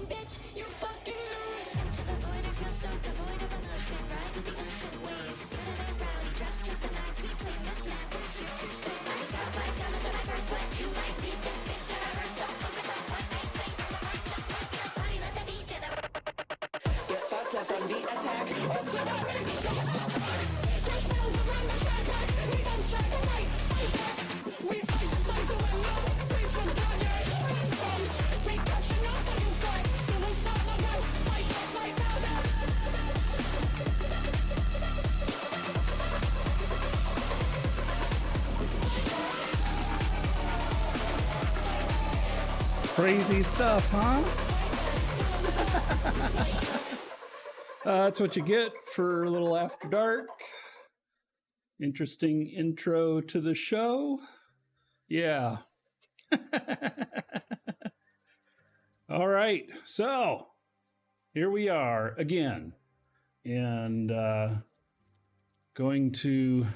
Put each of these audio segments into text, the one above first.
bitch, you fucking lose. To the void, I feel so devoid of emotion. Ride with the ocean waves. Better than rowdy, dressed with the nines. We clean this map, we're here to stay. I got my diamonds and I burst sweat. You might beat this bitch and I burst. Don't focus on what they say. Body let the beat to the get fucked up from the attack. Up to the baby chest. Crash bells around the track. We don't strike away. Fight back. We fight the fight to win. No, please from Kanye. Reduction off of inside. Do we start again? Fight back, fight now, now. Crazy stuff, huh? That's what you get for a little after dark. Interesting intro to the show. Yeah. All right. So here we are again. And going to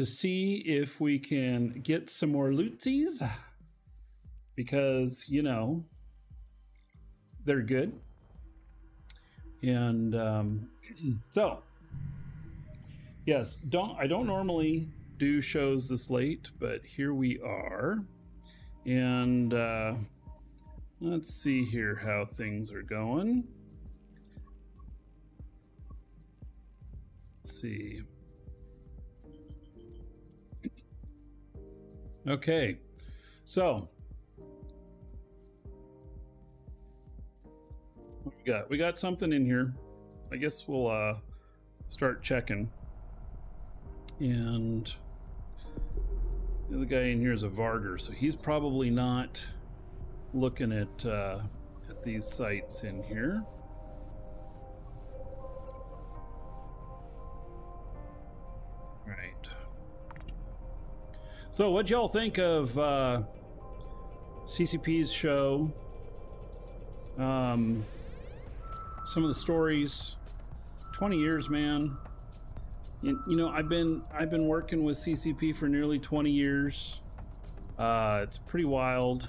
see if we can get some more lootsies. Because, you know, they're good. And so, yes, I don't normally do shows this late, but here we are. And let's see here how things are going. Let's see. Okay, so we got something in here. I guess we'll start checking. And the other guy in here is a Varder, so he's probably not looking at these sites in here. Right. So what'd y'all think of CCP's show? Some of the stories. 20 years, man. You know, I've been working with CCP for nearly 20 years. It's pretty wild.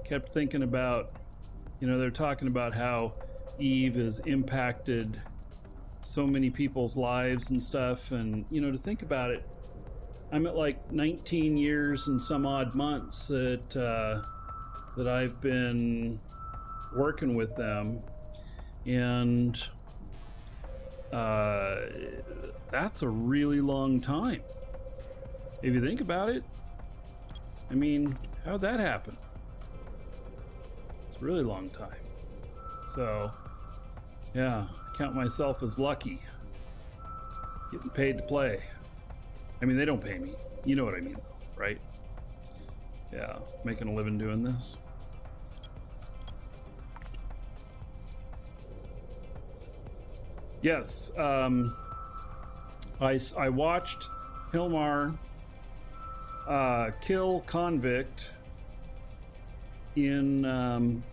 Kept thinking about, you know, they're talking about how Eve has impacted so many people's lives and stuff, and you know, to think about it, I'm at like 19 years and some odd months that I've been working with them. And that's a really long time. If you think about it, I mean, how'd that happen? It's a really long time. So, yeah, I count myself as lucky. Getting paid to play. I mean, they don't pay me. You know what I mean, right? Yeah, making a living doing this. Yes, I watched Hilmar kill Convict in an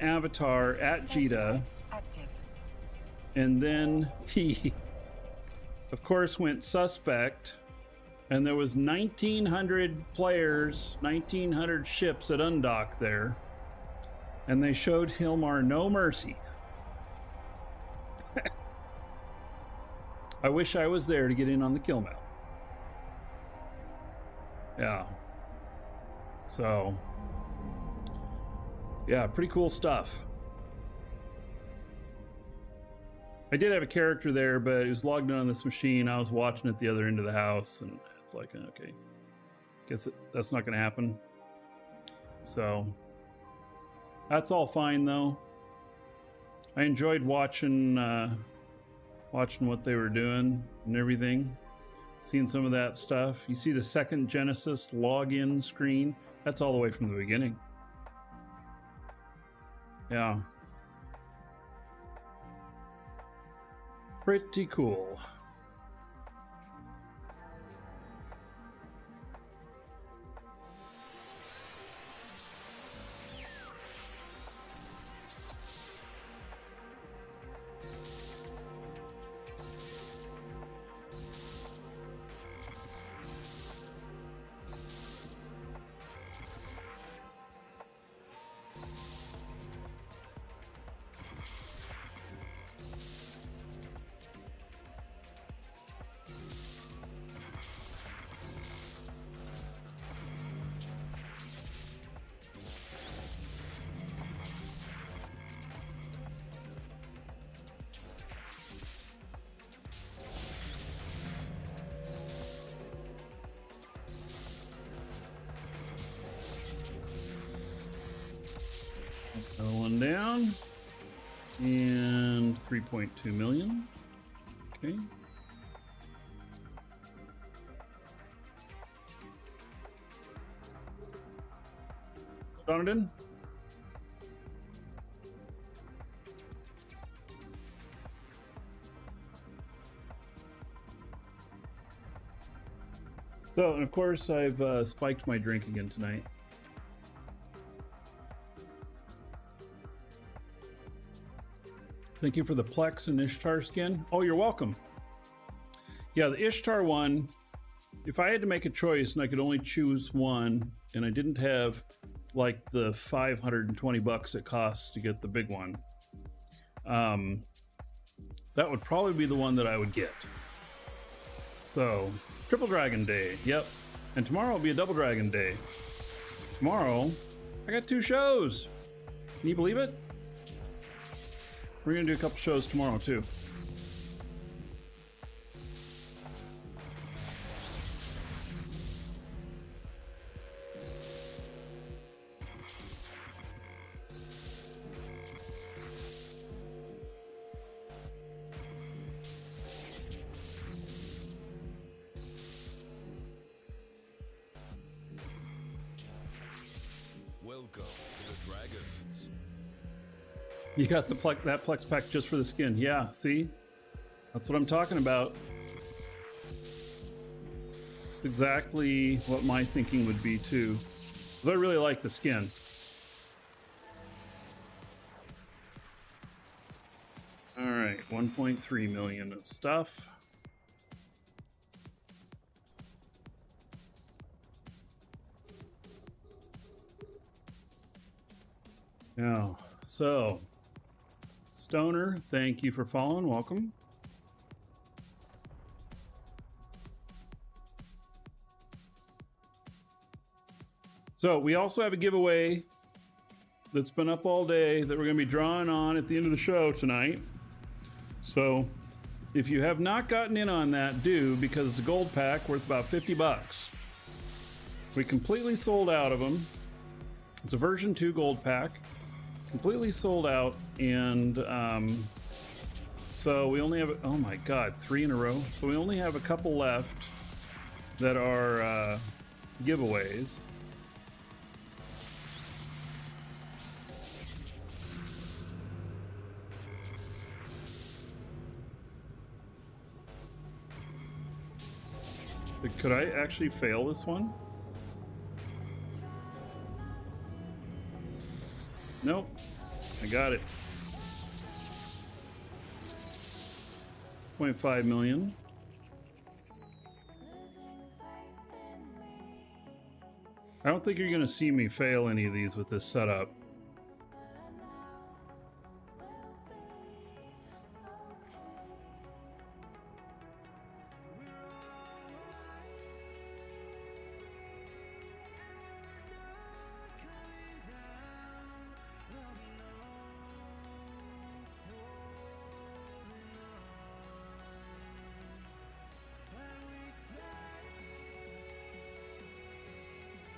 avatar at Jita, and then he, of course, went suspect, and there was 1,900 players, 1,900 ships at Undock there, and they showed Hilmar no mercy. I wish I was there to get in on the kill map. Yeah. So, yeah, pretty cool stuff. I did have a character there, but it was logged in on this machine. I was watching at the other end of the house, and it's like, okay, guess that's not going to happen. So, that's all fine, though. I enjoyed watching what they were doing and everything. Seeing some of that stuff. You see the second Genesis login screen? That's all the way from the beginning. Yeah. Pretty cool. Another one down. And 3.2 million. Okay. Donovan? So, and of course, I've spiked my drink again tonight. Thank you for the Plex and Ishtar skin. Oh, you're welcome. Yeah, the Ishtar one, if I had to make a choice and I could only choose one, and I didn't have like the 520 bucks it costs to get the big one, that would probably be the one that I would get. So, Triple Dragon Day, yep. And tomorrow will be a Double Dragon Day. Tomorrow, I got 2 shows. Can you believe it? We're gonna do a couple shows tomorrow too. Welcome to the Dragons. You got the that Plex pack just for the skin. Yeah, see? That's what I'm talking about. It's exactly what my thinking would be too. Because I really like the skin. Alright, 1.3 million of stuff. Now, so Stoner, thank you for following. Welcome. So we also have a giveaway that's been up all day that we're going to be drawing on at the end of the show tonight. So if you have not gotten in on that, do, because it's a gold pack worth about 50 bucks. We completely sold out of them. It's a version 2 gold pack. Completely sold out, and so we only have, oh my god, 3 in a row. So we only have a couple left that are giveaways. But could I actually fail this one? Nope, I got it. 0.5 million. I don't think you're going to see me fail any of these with this setup.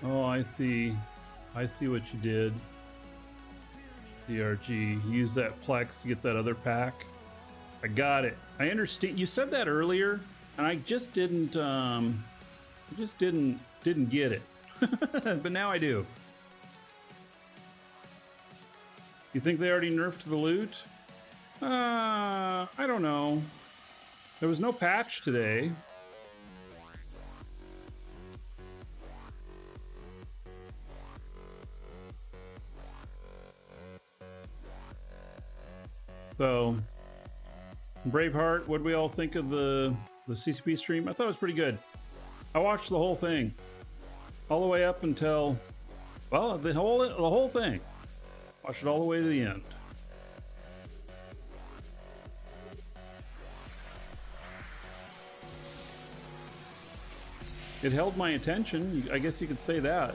Oh, I see. I see what you did. DRG. Use that Plex to get that other pack. I got it. I understand. You said that earlier, and I just didn't. Didn't get it. But now I do. You think they already nerfed the loot? I don't know. There was no patch today. So, Braveheart, what did we all think of the CCP stream? I thought it was pretty good. I watched the whole thing, all the way up until, well, the whole thing. Watched it all the way to the end. It held my attention. I guess you could say that.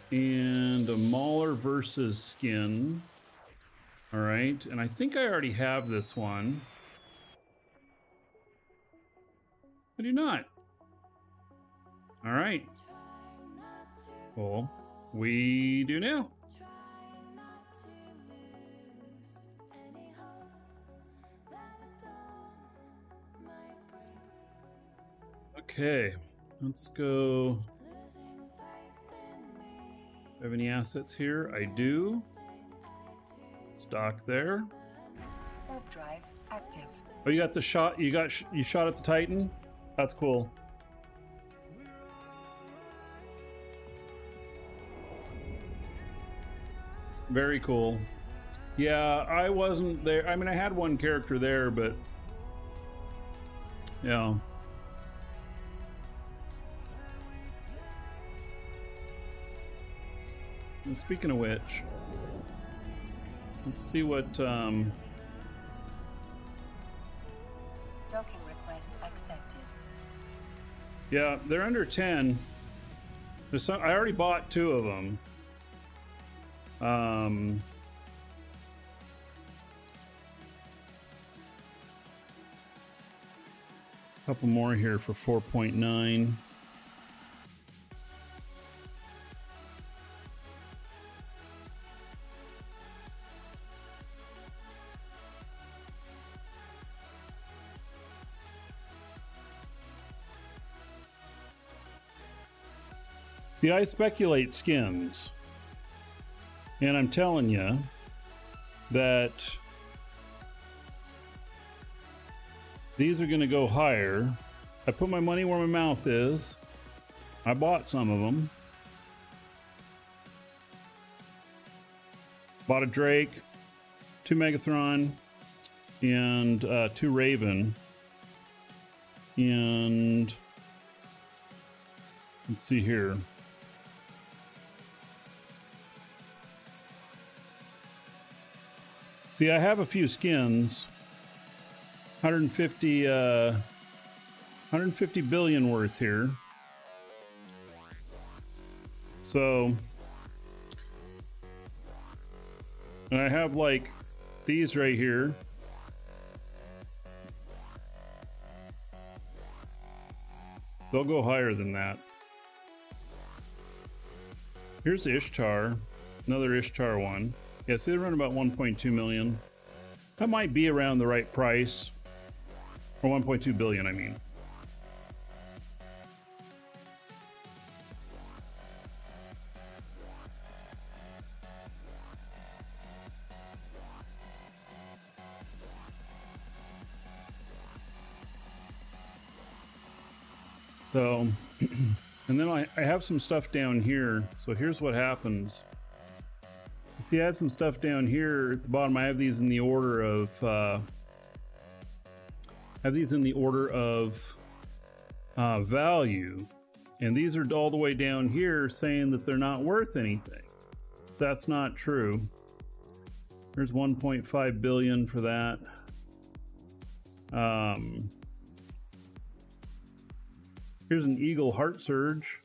And a Mauler versus skin. All right, and I think I already have this one. I do not. All right. Well, we do now. Okay, let's go. I have any assets here? I do. Stock there. Warp drive active. Oh, you got the shot. You shot at the Titan. That's cool. Very cool. Yeah, I wasn't there. I mean, I had one character there, but yeah. And speaking of which, let's see what Docking request accepted. yeah, they're under 10. There's some I already bought 2 of them. Couple more here for 4.9. See, I speculate skins, and I'm telling you that these are going to go higher. I put my money where my mouth is. I bought some of them. Bought a Drake, 2 Megathron, and 2 Raven. And let's see here. See, I have a few skins. 150 billion worth here. So, and I have like these right here. They'll go higher than that. Here's the Ishtar, another Ishtar one. Yeah, see, they run about 1.2 million. That might be around the right price. Or 1.2 billion, I mean. So, and then I have some stuff down here. So here's what happens. See, I have some stuff down here at the bottom. I have these in the order of value, and these are all the way down here saying that they're not worth anything. That's not true. There's 1.5 billion for that. Here's an Eagle Heart Surge.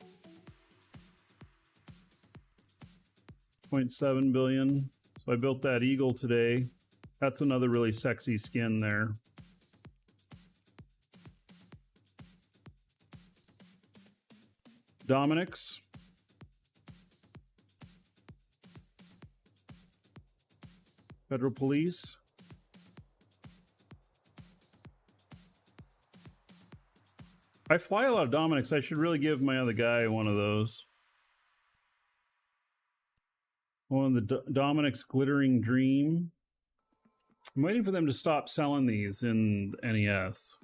0.7 billion. So I built that Eagle today. That's another really sexy skin there. Dominic's. Federal Police. I fly a lot of Dominic's. I should really give my other guy one of those. One of the Dominic's Glittering Dream. I'm waiting for them to stop selling these in NES.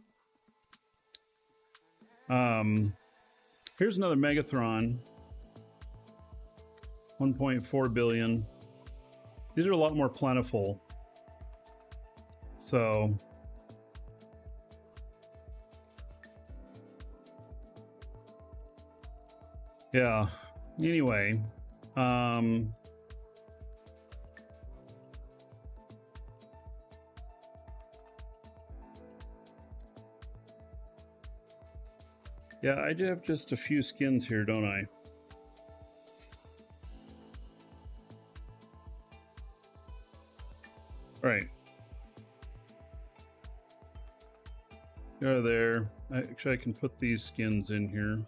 Here's another Megathron. 1.4 billion. These are a lot more plentiful. So yeah. Anyway, yeah, I do have just a few skins here, don't I? All right. Go there. Actually, I can put these skins in here.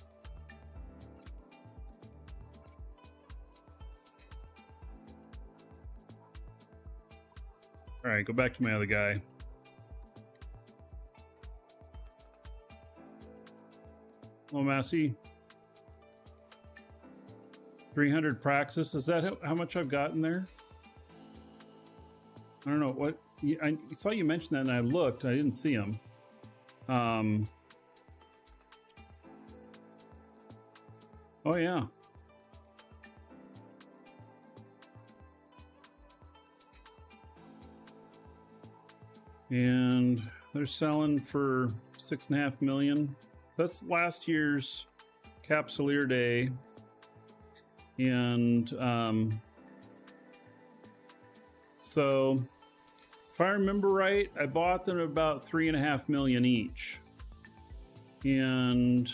All right, go back to my other guy. Hello, Massey. 300 praxis. Is that how much I've gotten there? I don't know what. I saw you mention that, and I looked. I didn't see him. Oh yeah. And they're selling for 6.5 million. So that's last year's Capsuleer Day. And so if I remember right, I bought them about 3.5 million each. And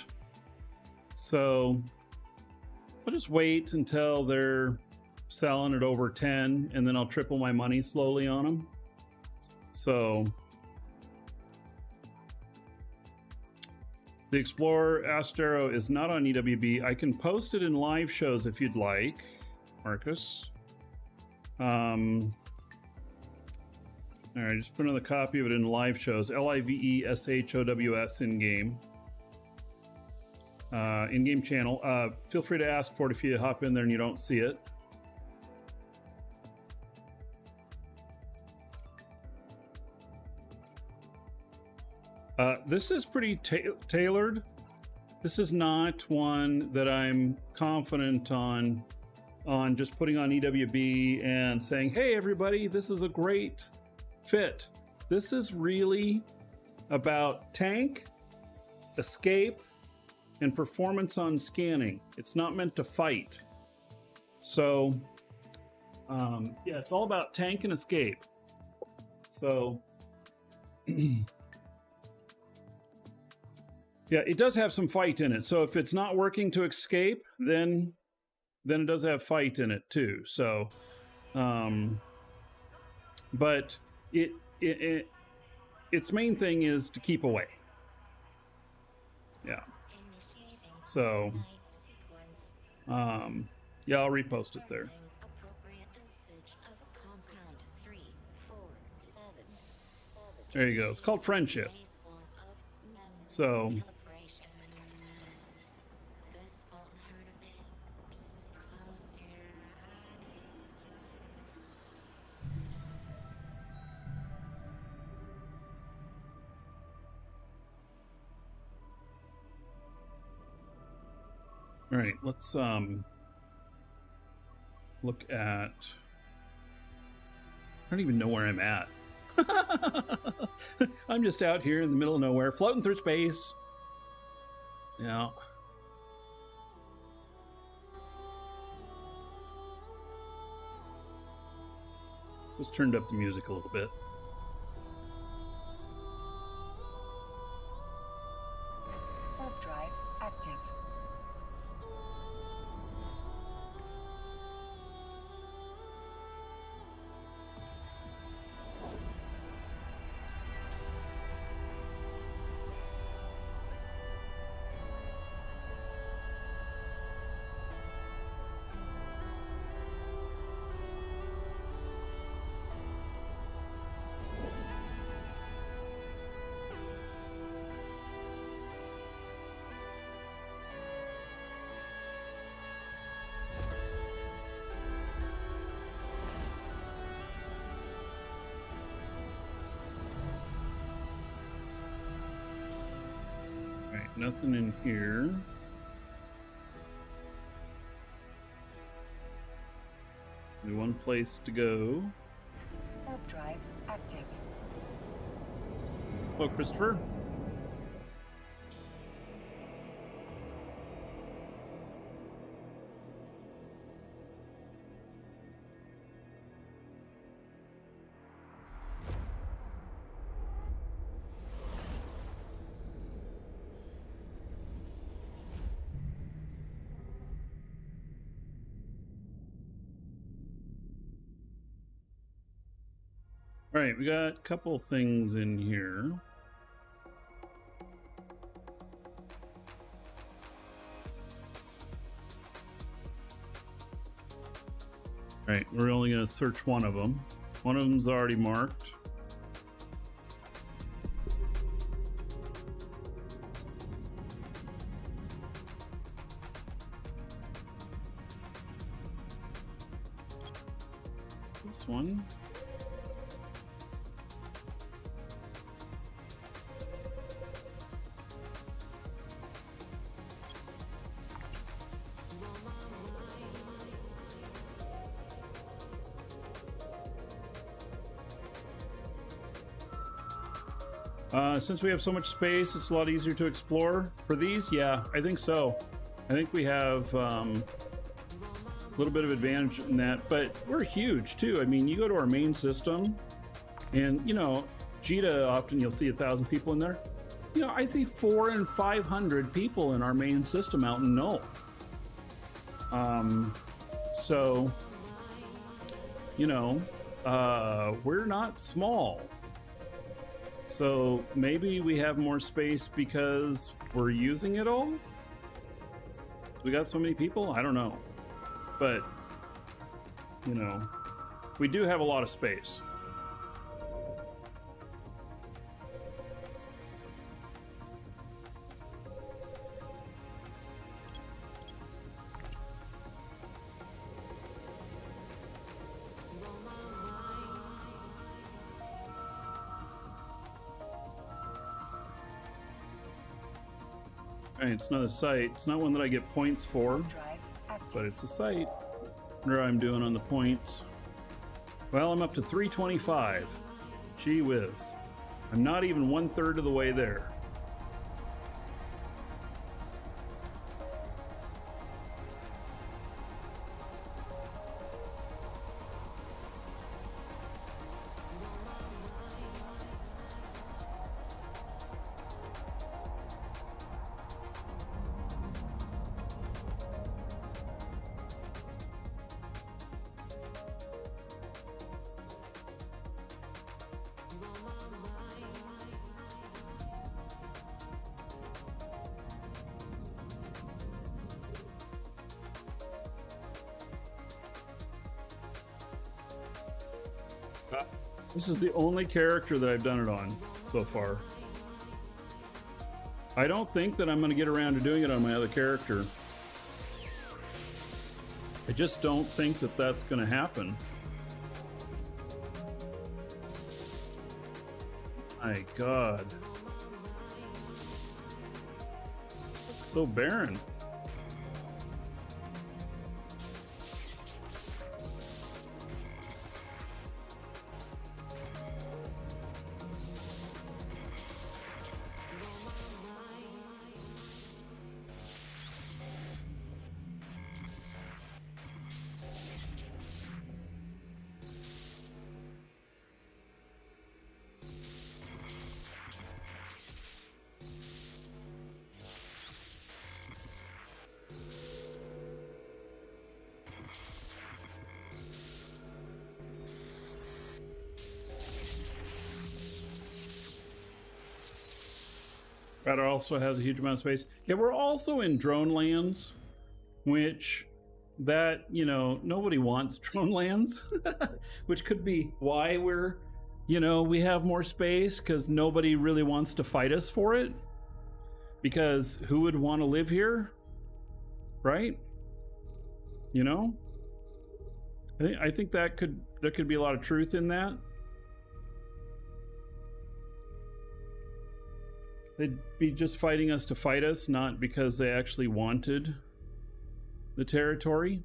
so I'll just wait until they're selling at over 10, and then I'll triple my money slowly on them. So the Explorer Astero is not on EWB. I can post it in live shows if you'd like, Marcus. All right, just put another copy of it in live shows. LIVESHOWS in-game. In-game channel. Feel free to ask for it if you hop in there and you don't see it. This is pretty tailored. This is not one that I'm confident on just putting on EWB and saying, hey everybody, this is a great fit. This is really about tank, escape, and performance on scanning. It's not meant to fight. So yeah, it's all about tank and escape. So yeah, it does have some fight in it. So if it's not working to escape, then it does have fight in it too. So, but its main thing is to keep away. Yeah. So, yeah, I'll repost it there. There you go. It's called Friendship. So. All right, let's look at. I don't even know where I'm at. I'm just out here in the middle of nowhere, floating through space. Yeah. Just turned up the music a little bit. Warp drive active. Nothing in here. Only one place to go. Warp drive active. Hello, Christopher. All right, we got a couple things in here. All right, we're only going to search one of them. One of them's already marked. This one. Since we have so much space, it's a lot easier to explore. For these, yeah, I think so. I think we have a little bit of advantage in that, but we're huge too. I mean, you go to our main system and, you know, Jita, often you'll see 1,000 people in there. You know, I see 400 and 500 people in our main system out in Null. So, you know, we're not small. So maybe we have more space because we're using it all? We got so many people? I don't know. But, you know, we do have a lot of space. Alright, it's not a site. It's not one that I get points for, Drive active. but it's a site. Wonder how I'm doing on the points. Well, I'm up to 325. Gee whiz. I'm not even 1/3 of the way there. This is the only character that I've done it on so far. I don't think that I'm going to get around to doing it on my other character. I just don't think that that's going to happen. My God. It's so barren. That also has a huge amount of space. Yeah, we're also in drone lands, which that, you know, nobody wants drone lands, which could be why we're, you know, we have more space because nobody really wants to fight us for it. Because who would want to live here? Right? You know? I think there could be a lot of truth in that. They'd be just fighting us to fight us, not because they actually wanted the territory.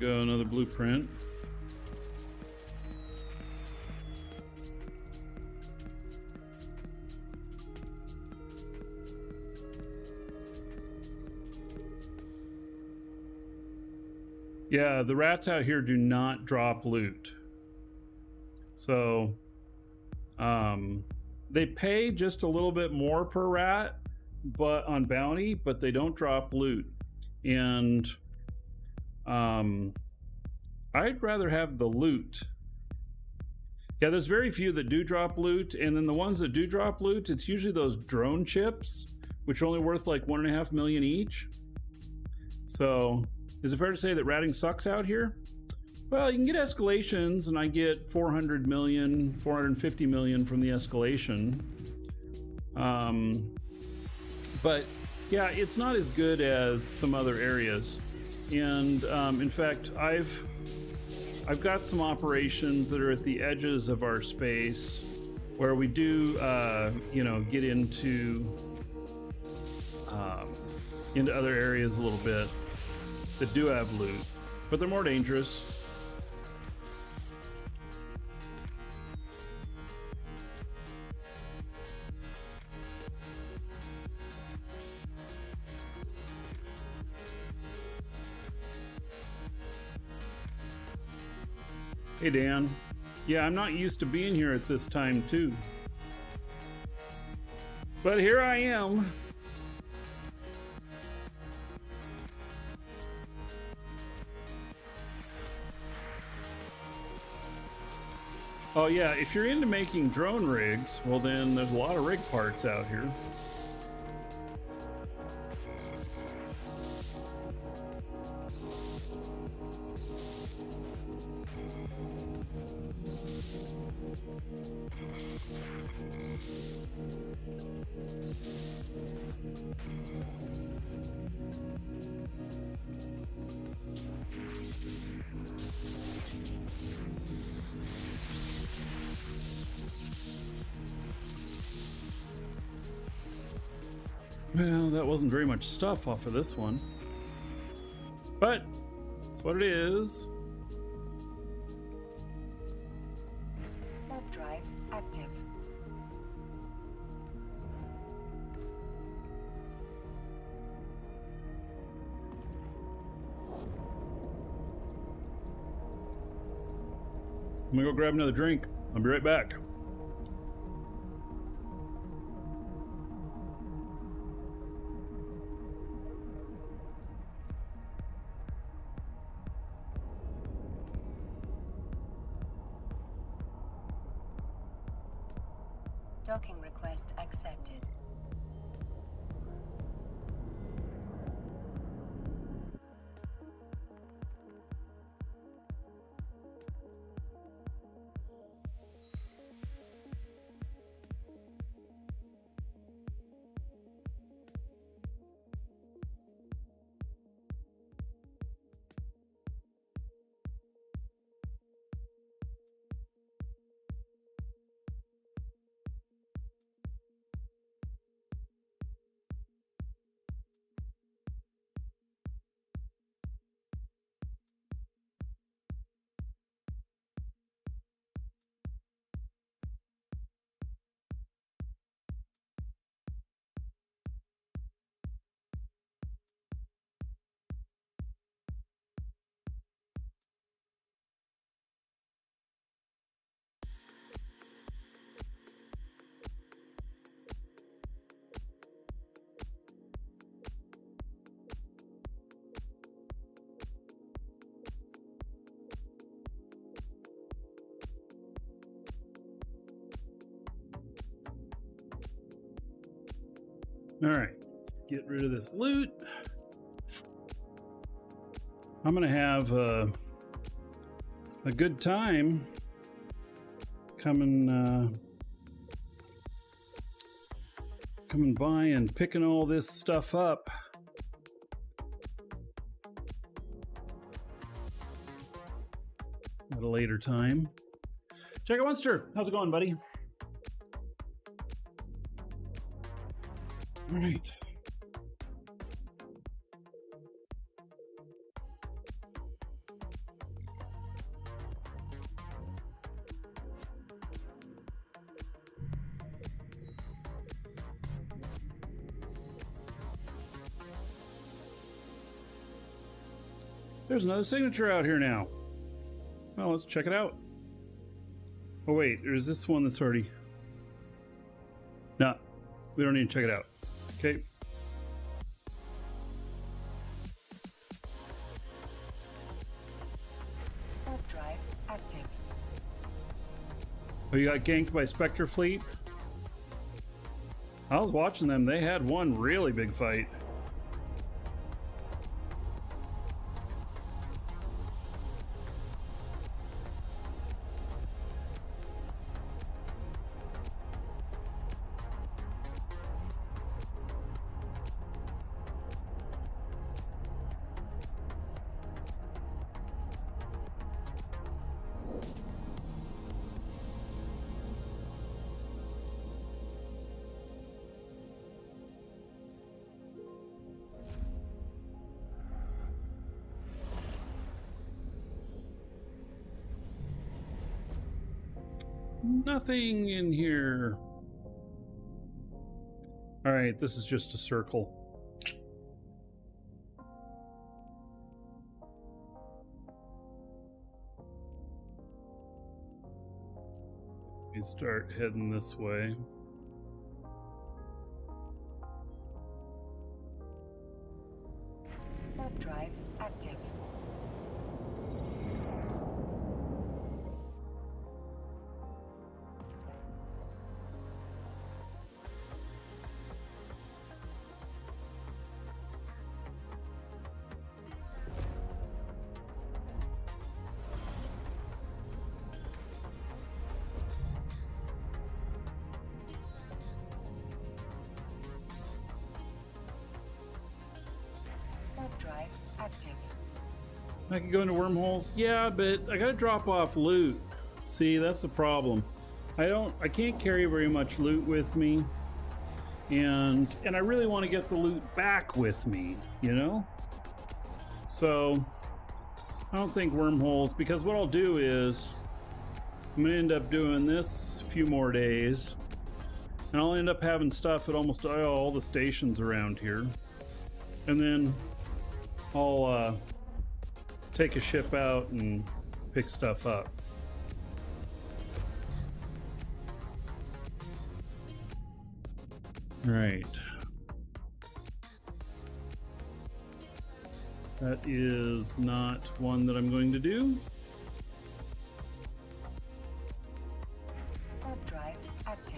go, another blueprint. Yeah, the rats out here do not drop loot. So, they pay just a little bit more per rat, but on bounty, but they don't drop loot. And I'd rather have the loot. Yeah, there's very few that do drop loot, and then the ones that do drop loot, it's usually those drone chips, which are only worth like 1.5 million each. So, is it fair to say that ratting sucks out here? Well, you can get escalations, and I get 400 million, 450 million from the escalation. But yeah, it's not as good as some other areas. And in fact, I've got some operations that are at the edges of our space where we do, get into other areas a little bit that do have loot, but they're more dangerous. Hey Dan, yeah, I'm not used to being here at this time too, but here I am. Oh yeah, if you're into making drone rigs, well then there's a lot of rig parts out here. Well, that wasn't very much stuff off of this one, but it's what it is. Warp drive active. I'm gonna go grab another drink. I'll be right back. Docking request accepted. All right, let's get rid of this loot. I'm gonna have a good time coming by and picking all this stuff up. At a later time. Check it, Monster. How's it going, buddy? All right. There's another signature out here now. Well, let's check it out. Oh wait, there's this one that's already... No, we don't need to check it out. Okay. Warp drive active. Oh, you got ganked by Spectre Fleet? I was watching them. They had one really big fight. Nothing in here. All right, this is just a circle. We start heading this way. Warp drive active. Warp drive active. I can go into wormholes. Yeah, but I gotta drop off loot. See, that's the problem. I can't carry very much loot with me. And I really want to get the loot back with me, you know? So I don't think wormholes, because what I'll do is I'm gonna end up doing this a few more days, and I'll end up having stuff at almost all the stations around here. And then I'll take a ship out and pick stuff up. Right. That is not one that I'm going to do. Warp drive active.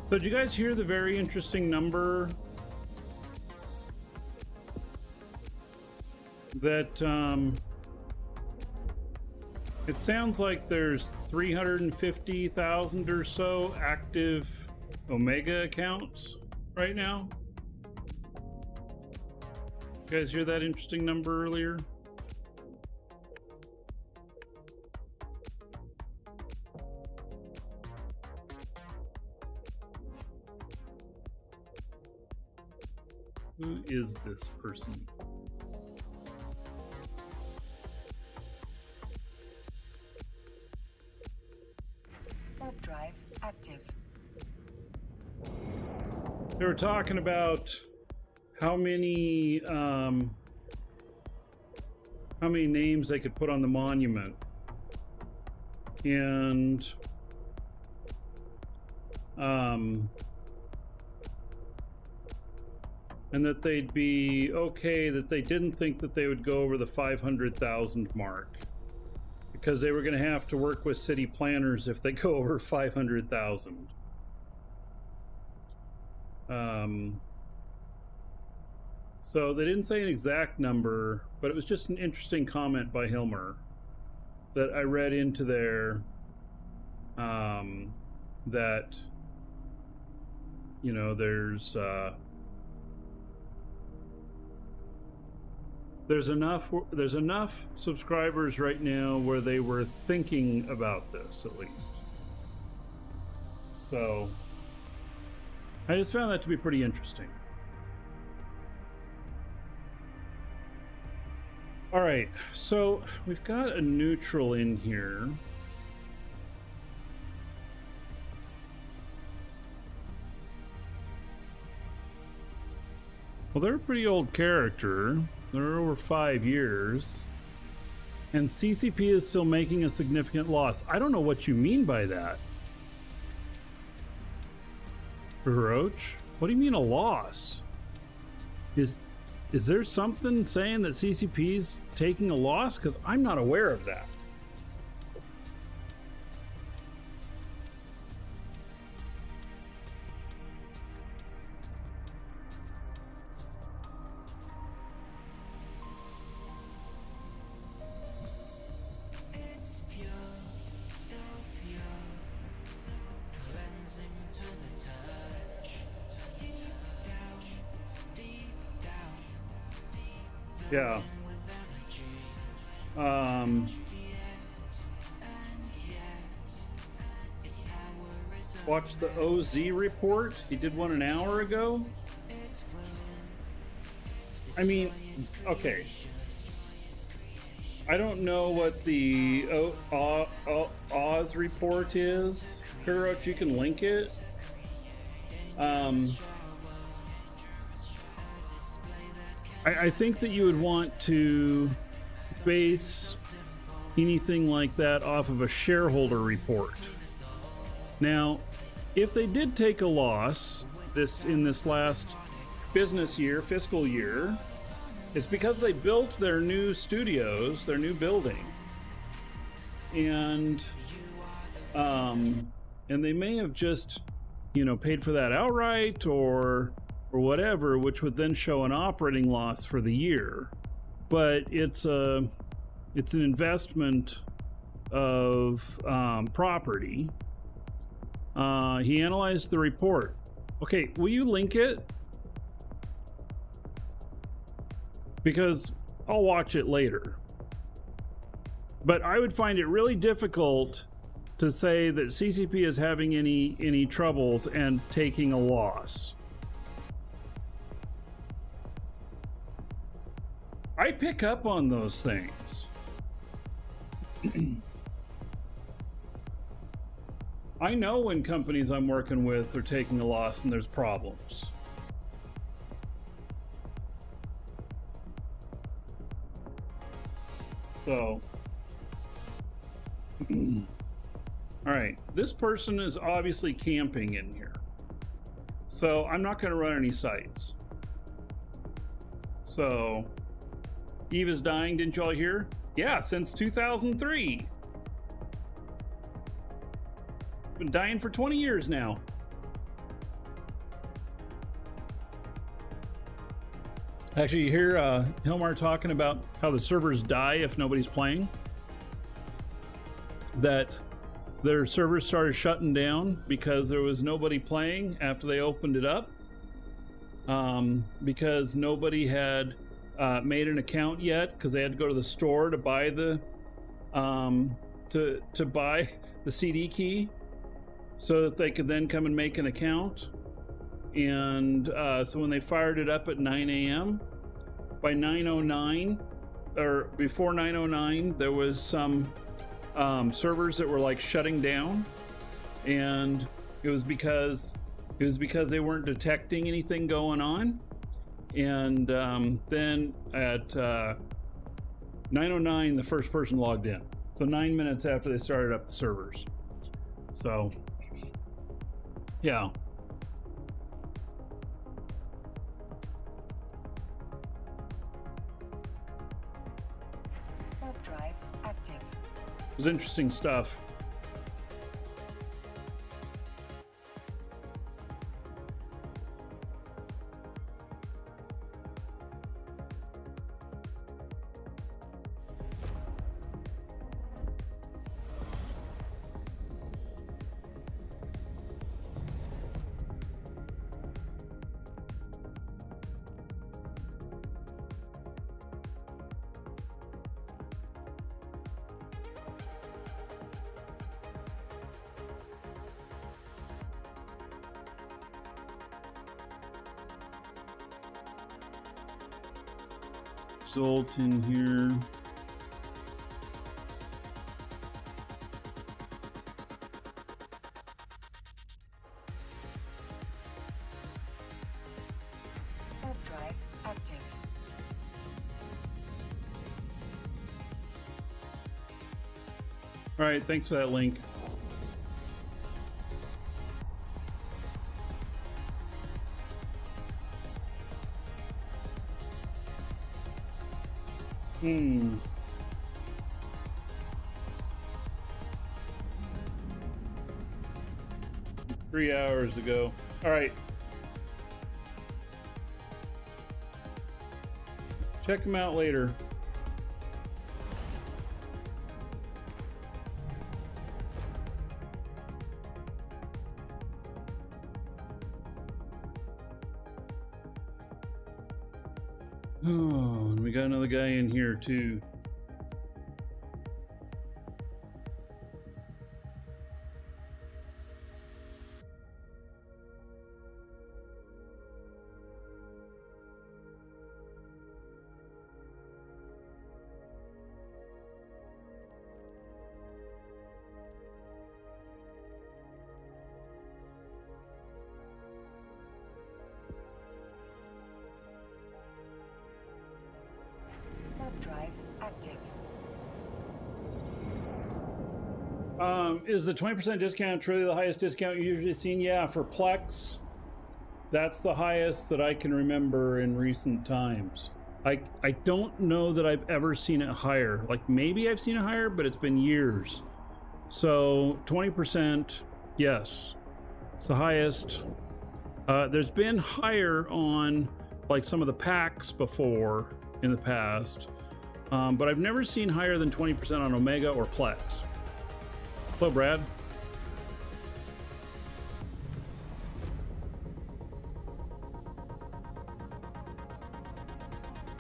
So did you guys hear the very interesting number that it sounds like there's 350,000 or so active Omega accounts right now? You guys hear that interesting number earlier? Who is this person? Warp drive active. They were talking about how many names they could put on the monument, and that they'd be okay, that they didn't think that they would go over the 500,000 mark, because they were going to have to work with city planners if they go over 500,000. So they didn't say an exact number, but it was just an interesting comment by Hilmer that I read into there, that, you know, there's enough subscribers right now where they were thinking about this, at least. So I just found that to be pretty interesting. All right, so we've got a neutral in here. Well, they're a pretty old character. They're over 5 years. And CCP is still making a significant loss. I don't know what you mean by that. Roach? What do you mean a loss? Is there something saying that CCP's taking a loss? Because I'm not aware of that. It's pure, so pure, so cleansing to the touch. Deep down, deep down, Yeah. with energy. Watch the OZ report. He did one an hour ago. I mean, okay. I don't know what the Oz report is. Kuroch, you can link it. I think that you would want to base anything like that off of a shareholder report. Now, if they did take a loss in this last business year, fiscal year, it's because they built their new studios, their new building, and they may have just, paid for that outright or whatever, which would then show an operating loss for the year. But it's an investment of property. He analyzed the report. Okay, will you link it? Because I'll watch it later. But I would find it really difficult to say that CCP is having any troubles and taking a loss. I pick up on those things. I know when companies I'm working with are taking a loss and there's problems. So, all right, this person is obviously camping in here. So I'm not going to run any sites. So, Eve is dying, didn't y'all hear? Yeah, since 2003. Been dying for 20 years now. Actually, you hear Hilmar talking about how the servers die if nobody's playing? That their servers started shutting down because there was nobody playing after they opened it up. Because nobody had made an account yet, because they had to go to the store to buy the to buy the CD key, so that they could then come and make an account. And so when they fired it up at 9 a.m., by 9:09 or before 9:09, there was some servers that were like shutting down, and it was because they weren't detecting anything going on. And then at 9:09, the first person logged in. So 9 minutes after they started up the servers. So, yeah. Warp drive active. It was interesting stuff. Exalt in here. Warp drive active. All right, thanks for that link. Hmm. Three hours ago. All right. Check them out later. Oh, and we got another guy in here too. Warp drive active. Is the 20% discount truly the highest discount you've usually seen? Yeah, for Plex, that's the highest that I can remember in recent times. I don't know that I've ever seen it higher. Like maybe I've seen it higher, but it's been years. So 20%, yes, it's the highest. There's been higher on like some of the packs before in the past, but I've never seen higher than 20% on Omega or Plex. Hello, Brad.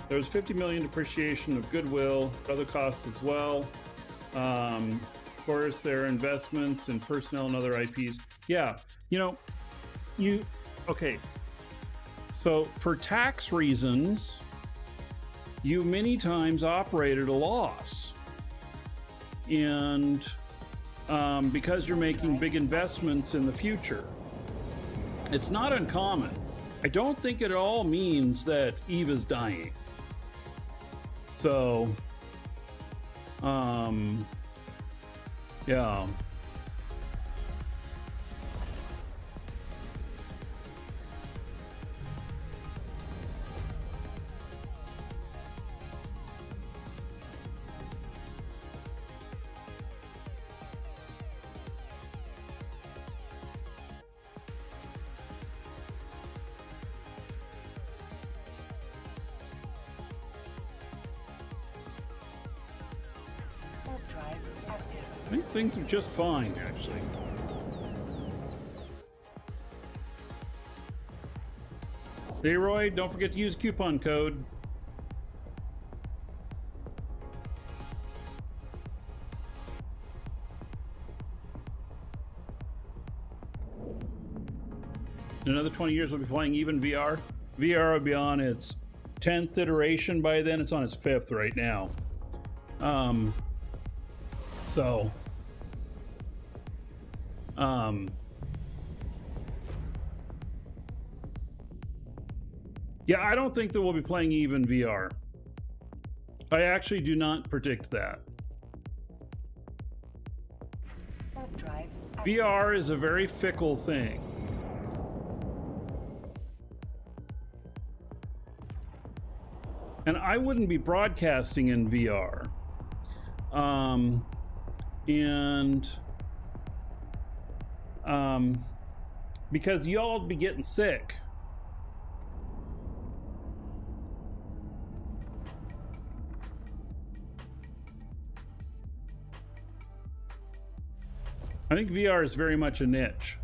There's 50 million depreciation of goodwill, other costs as well. Of course, there are investments in personnel and other IPs. Yeah, you know, okay. So for tax reasons, you many times operate at a loss. And because you're making big investments in the future, it's not uncommon. I don't think it at all means that Eve is dying. So, yeah. Warp drive active. I think things are just fine, actually. Leroy, don't forget to use coupon code. In another 20 years, we'll be playing even VR. VR will be on its 10th iteration by then. It's on its 5th right now. So, yeah, I don't think that we'll be playing even VR. I actually do not predict that. Warp drive active. VR is a very fickle thing. And I wouldn't be broadcasting in VR. Because y'all be getting sick. I think VR is very much a niche.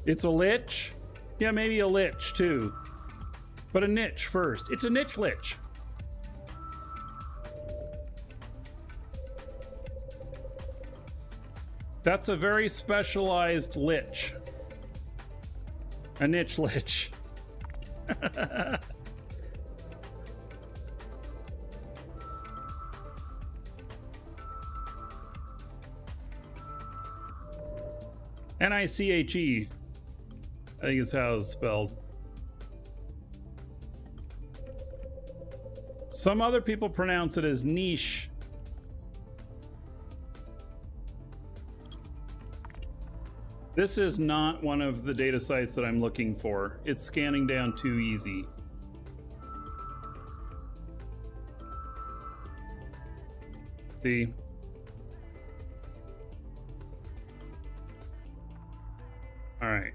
It's a lich? Yeah, maybe a lich too. But a niche first. It's a niche lich. That's a very specialized lich. A niche lich. Niche. I think is how it's spelled. Some other people pronounce it as niche. This is not one of the data sites that I'm looking for. It's scanning down too easy. See? All right.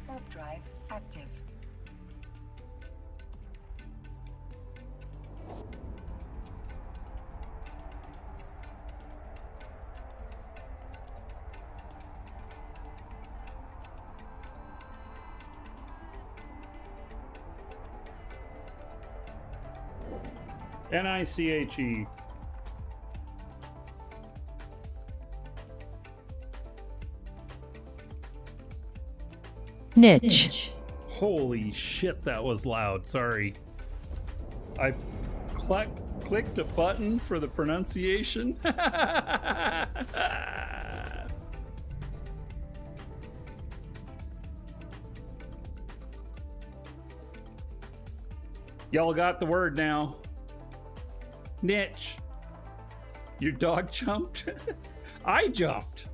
Warp drive active. Niche. Niche. Holy shit, that was loud. Sorry. I clicked a button for the pronunciation. Y'all got the word now. Niche. Your dog jumped? I jumped.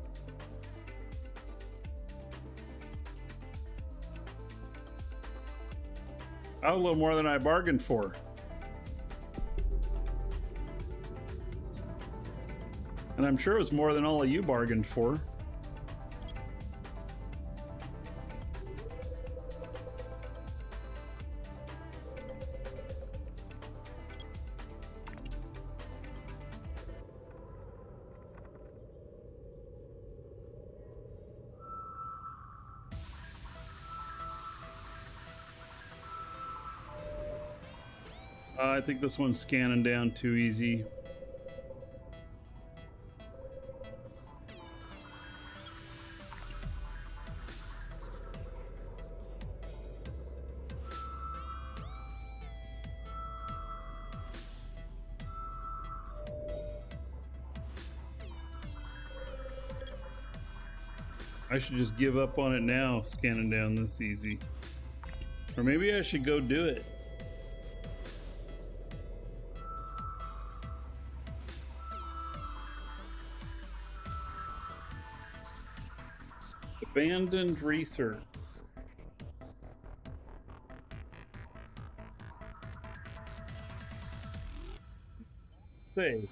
A little more than I bargained for. And I'm sure it was more than all of you bargained for. I think this one's scanning down too easy. I should just give up on it now, scanning down this easy. Or maybe I should go do it. Abandoned research. Say.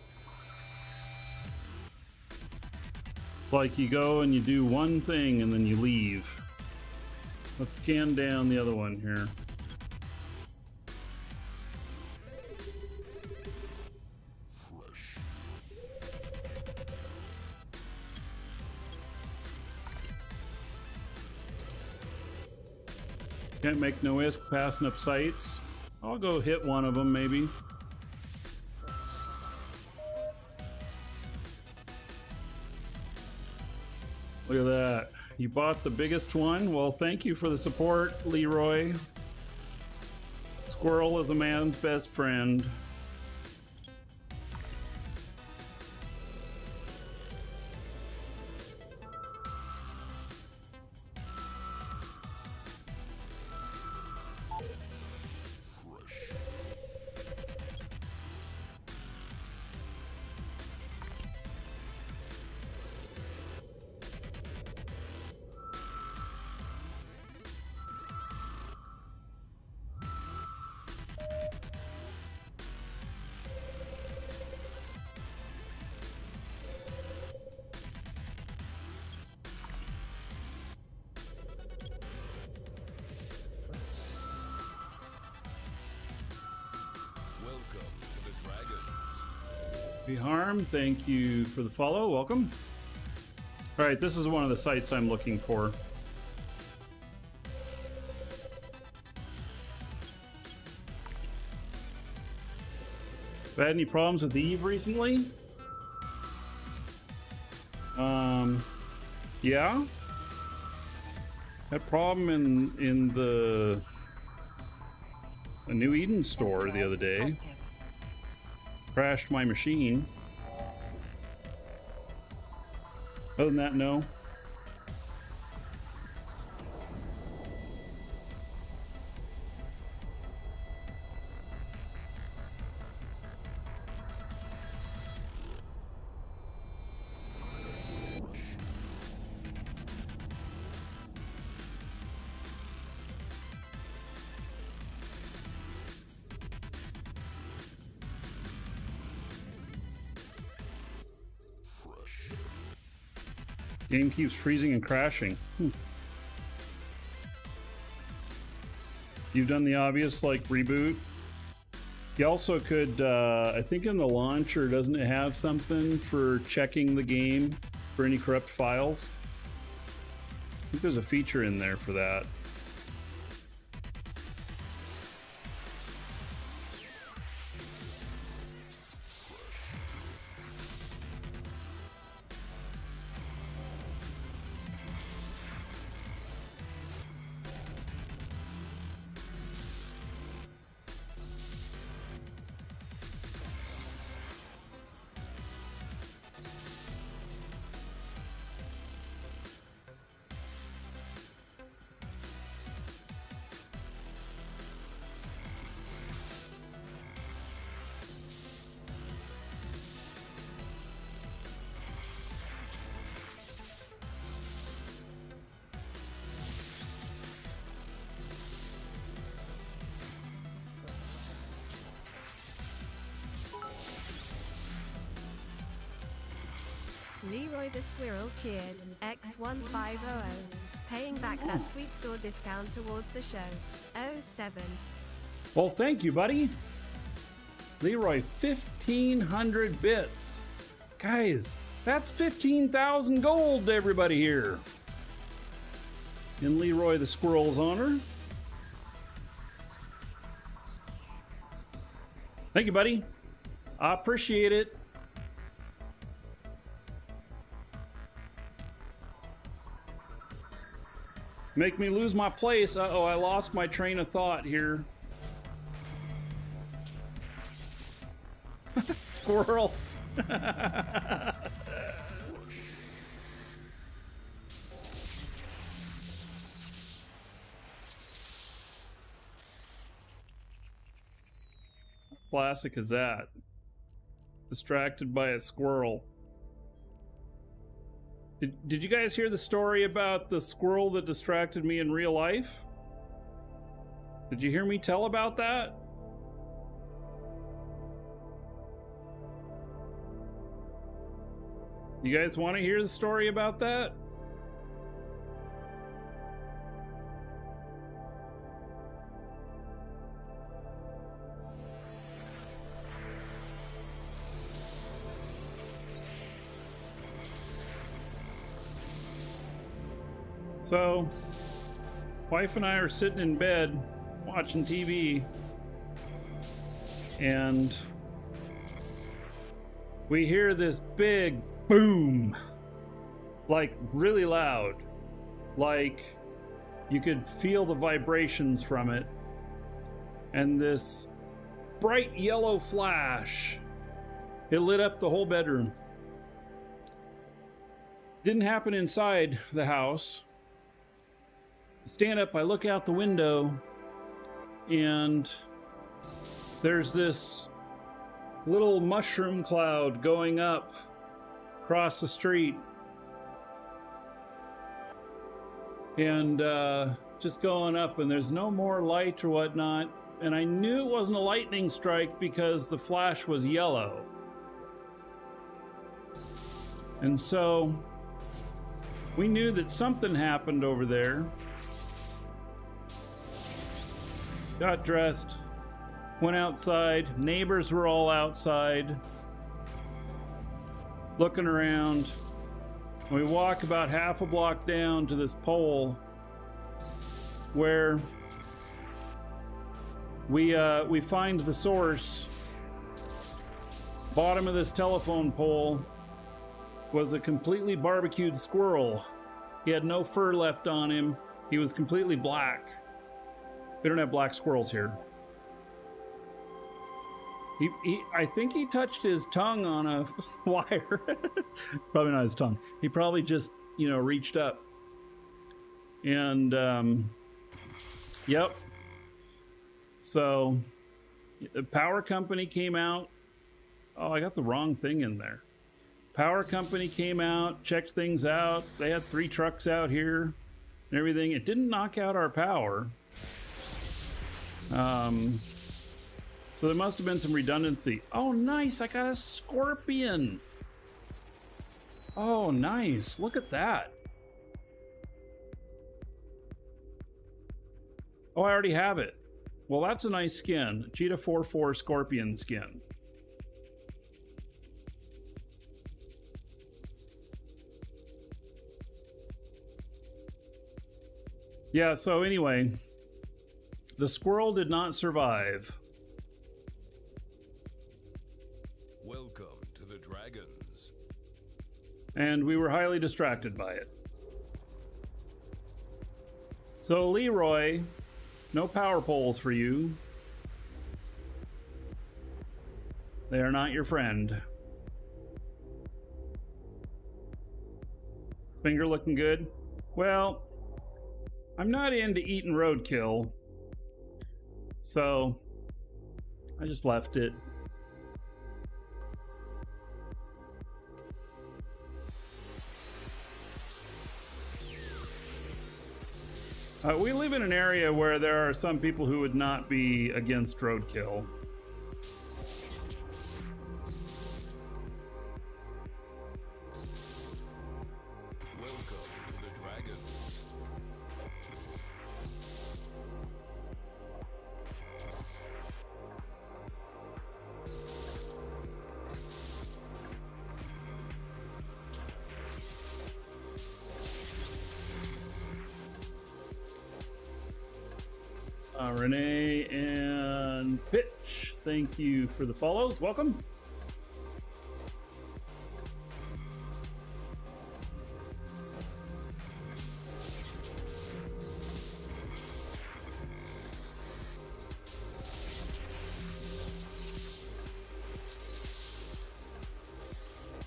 It's like you go and you do one thing and then you leave. Let's scan down the other one here. Can't make no isk passing up sites. I'll go hit one of them maybe. Look at that. You bought the biggest one? Well, thank you for the support, Leroy. Squirrel is a man's best friend. Welcome to the Dragons. Be harm, thank you for the follow. Welcome. All right, this is one of the sites I'm looking for. Had any problems with Eve recently? Yeah. Had problem in the New Eden store the other day. Active. Crashed my machine. Other than that, no. Game keeps freezing and crashing. You've done the obvious, like reboot. You also could, I think in the launcher, doesn't it have something for checking the game for any corrupt files? I think there's a feature in there for that. Leroy the Squirrel cheered, X1500, paying back that sweet store discount towards the show. 07. Well, thank you, buddy. Leroy, 1,500 bits. Guys, that's 15,000 gold to everybody here. In Leroy the Squirrel's honor. Thank you, buddy. I appreciate it. Make me lose my place. Uh-oh, I lost my train of thought here. Squirrel. Classic is that? Distracted by a squirrel. Did you guys hear the story about the squirrel that distracted me in real life? Did you hear me tell about that? You guys want to hear the story about that? So, wife and I are sitting in bed watching TV, and we hear this big boom, like really loud, like you could feel the vibrations from it, and this bright yellow flash, it lit up the whole bedroom. Didn't happen inside the house. I stand up, I look out the window, and there's this little mushroom cloud going up across the street. And just going up, and there's no more light or whatnot. And I knew it wasn't a lightning strike because the flash was yellow. And so we knew that something happened over there. Got dressed, went outside, neighbors were all outside, looking around. We walk about half a block down to this pole where we find the source. Bottom of this telephone pole was a completely barbecued squirrel. He had no fur left on him. He was completely black. We don't have black squirrels here. I think he touched his tongue on a wire. Probably not his tongue. He probably just, reached up. And, yep. So, the power company came out. Oh, I got the wrong thing in there. Power company came out, checked things out. They had 3 trucks out here and everything. It didn't knock out our power. So there must have been some redundancy. Oh, nice. I got a scorpion. Oh, nice. Look at that. Oh, I already have it. Well, that's a nice skin. Cheetah 4-4 scorpion skin. Yeah, so anyway, the squirrel did not survive. Welcome to the Dragons. And we were highly distracted by it. So Leroy, no power poles for you. They are not your friend. Finger looking good? Well, I'm not into eating roadkill, so I just left it. We live in an area where there are some people who would not be against roadkill. Welcome to the Dragons. Renee and Pitch, thank you for the follows. Welcome.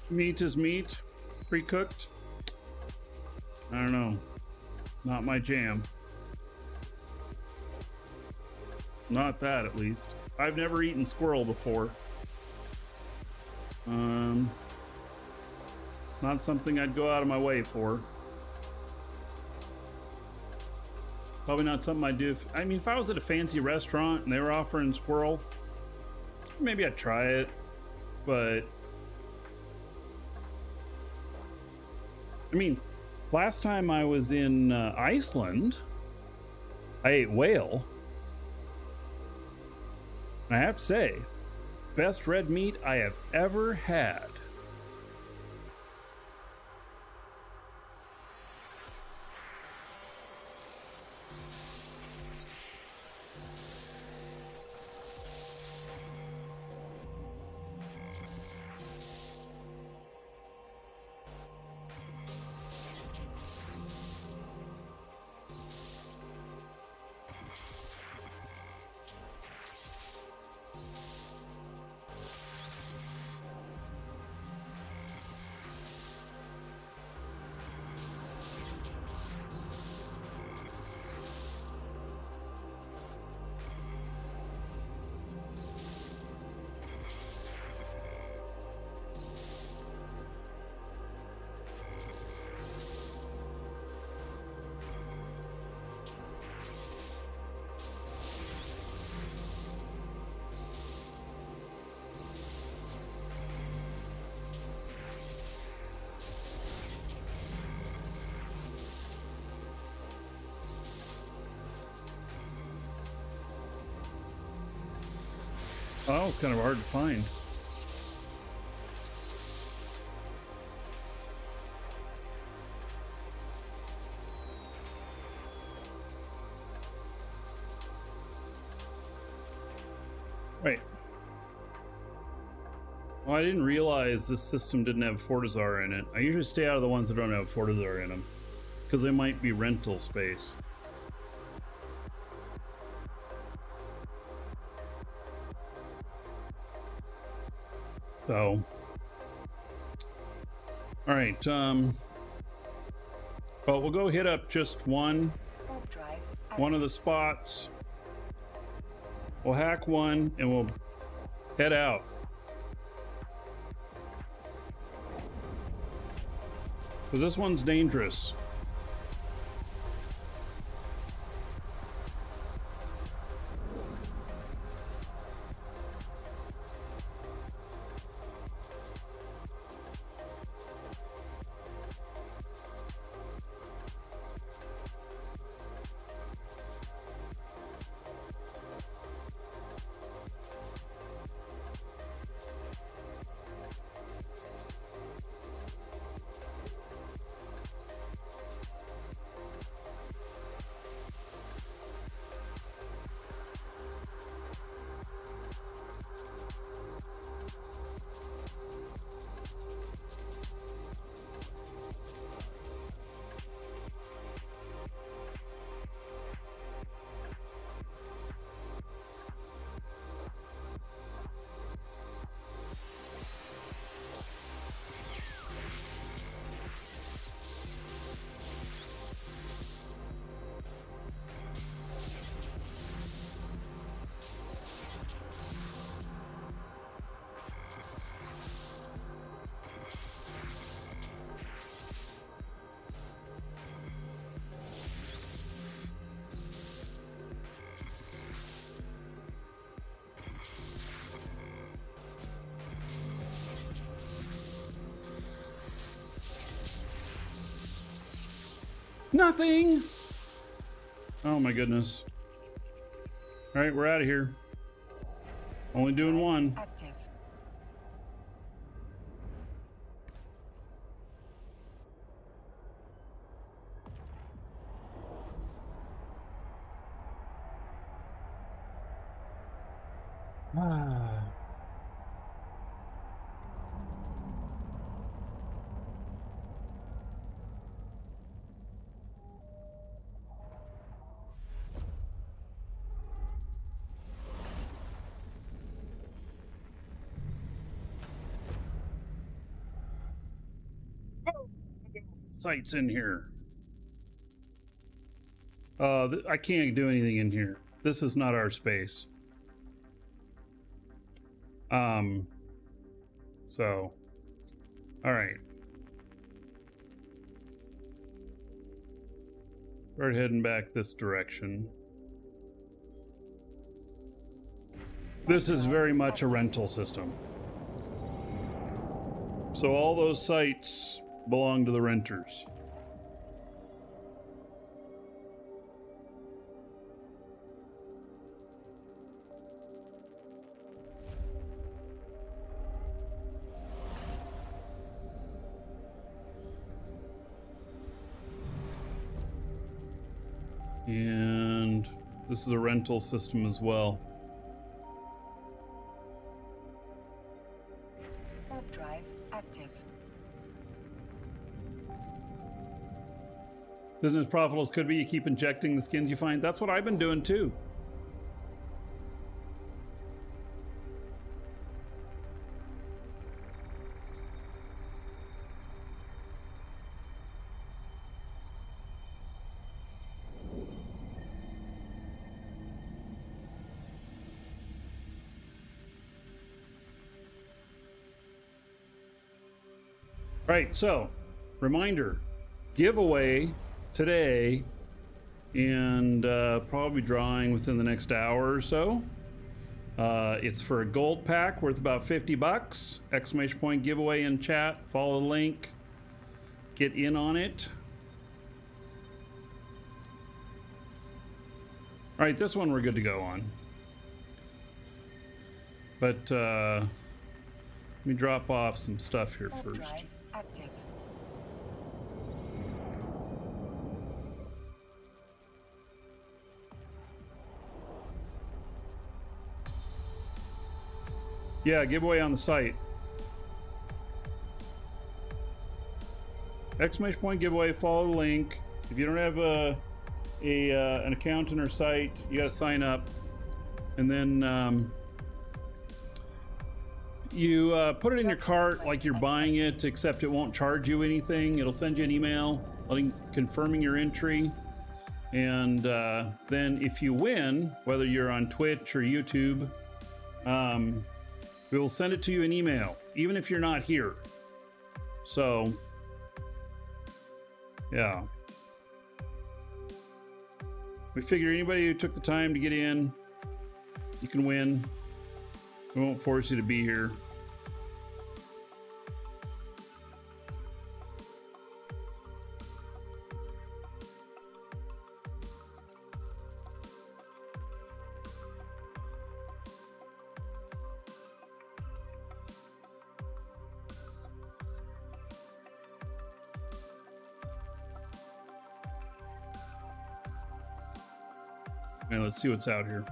Meat is meat, pre-cooked. I don't know, not my jam. Not that, at least. I've never eaten squirrel before. It's not something I'd go out of my way for. Probably not something I'd do. If I was at a fancy restaurant and they were offering squirrel, maybe I'd try it. But last time I was in Iceland, I ate whale. I have to say, best red meat I have ever had. Oh, it's kind of hard to find. Oh, I didn't realize this system didn't have Fortizar in it. I usually stay out of the ones that don't have Fortizar in them, because they might be rental space. So, all right. Well, we'll go hit up just one Warp drive of the spots. We'll hack one and we'll head out. Because this one's dangerous. Nothing. Oh my goodness. All right, we're out of here. Only doing one. active. Sights in here. I can't do anything in here. This is not our space. So, all right. We're heading back this direction. This is very much a rental system. So all those sites belong to the renters. And this is a rental system as well. Warp drive active. Isn't as profitable as could be. You keep injecting the skins you find. That's what I've been doing too. Right, so reminder, giveaway today, and probably drawing within the next hour or so. It's for a gold pack worth about 50 bucks. Exclamation point giveaway in chat. Follow the link. Get in on it. All right, this one we're good to go on. But let me drop off some stuff here Warp first. drive active. Yeah, giveaway on the site. exclamation point giveaway, follow the link. If you don't have an account in our site, you got to sign up, and then you put it in your cart like you're buying it, except it won't charge you anything. It'll send you an email confirming your entry, and then if you win, whether you're on Twitch or YouTube, we will send it to you in email, even if you're not here. So, yeah. We figure anybody who took the time to get in, you can win. We won't force you to be here. And let's see what's out here.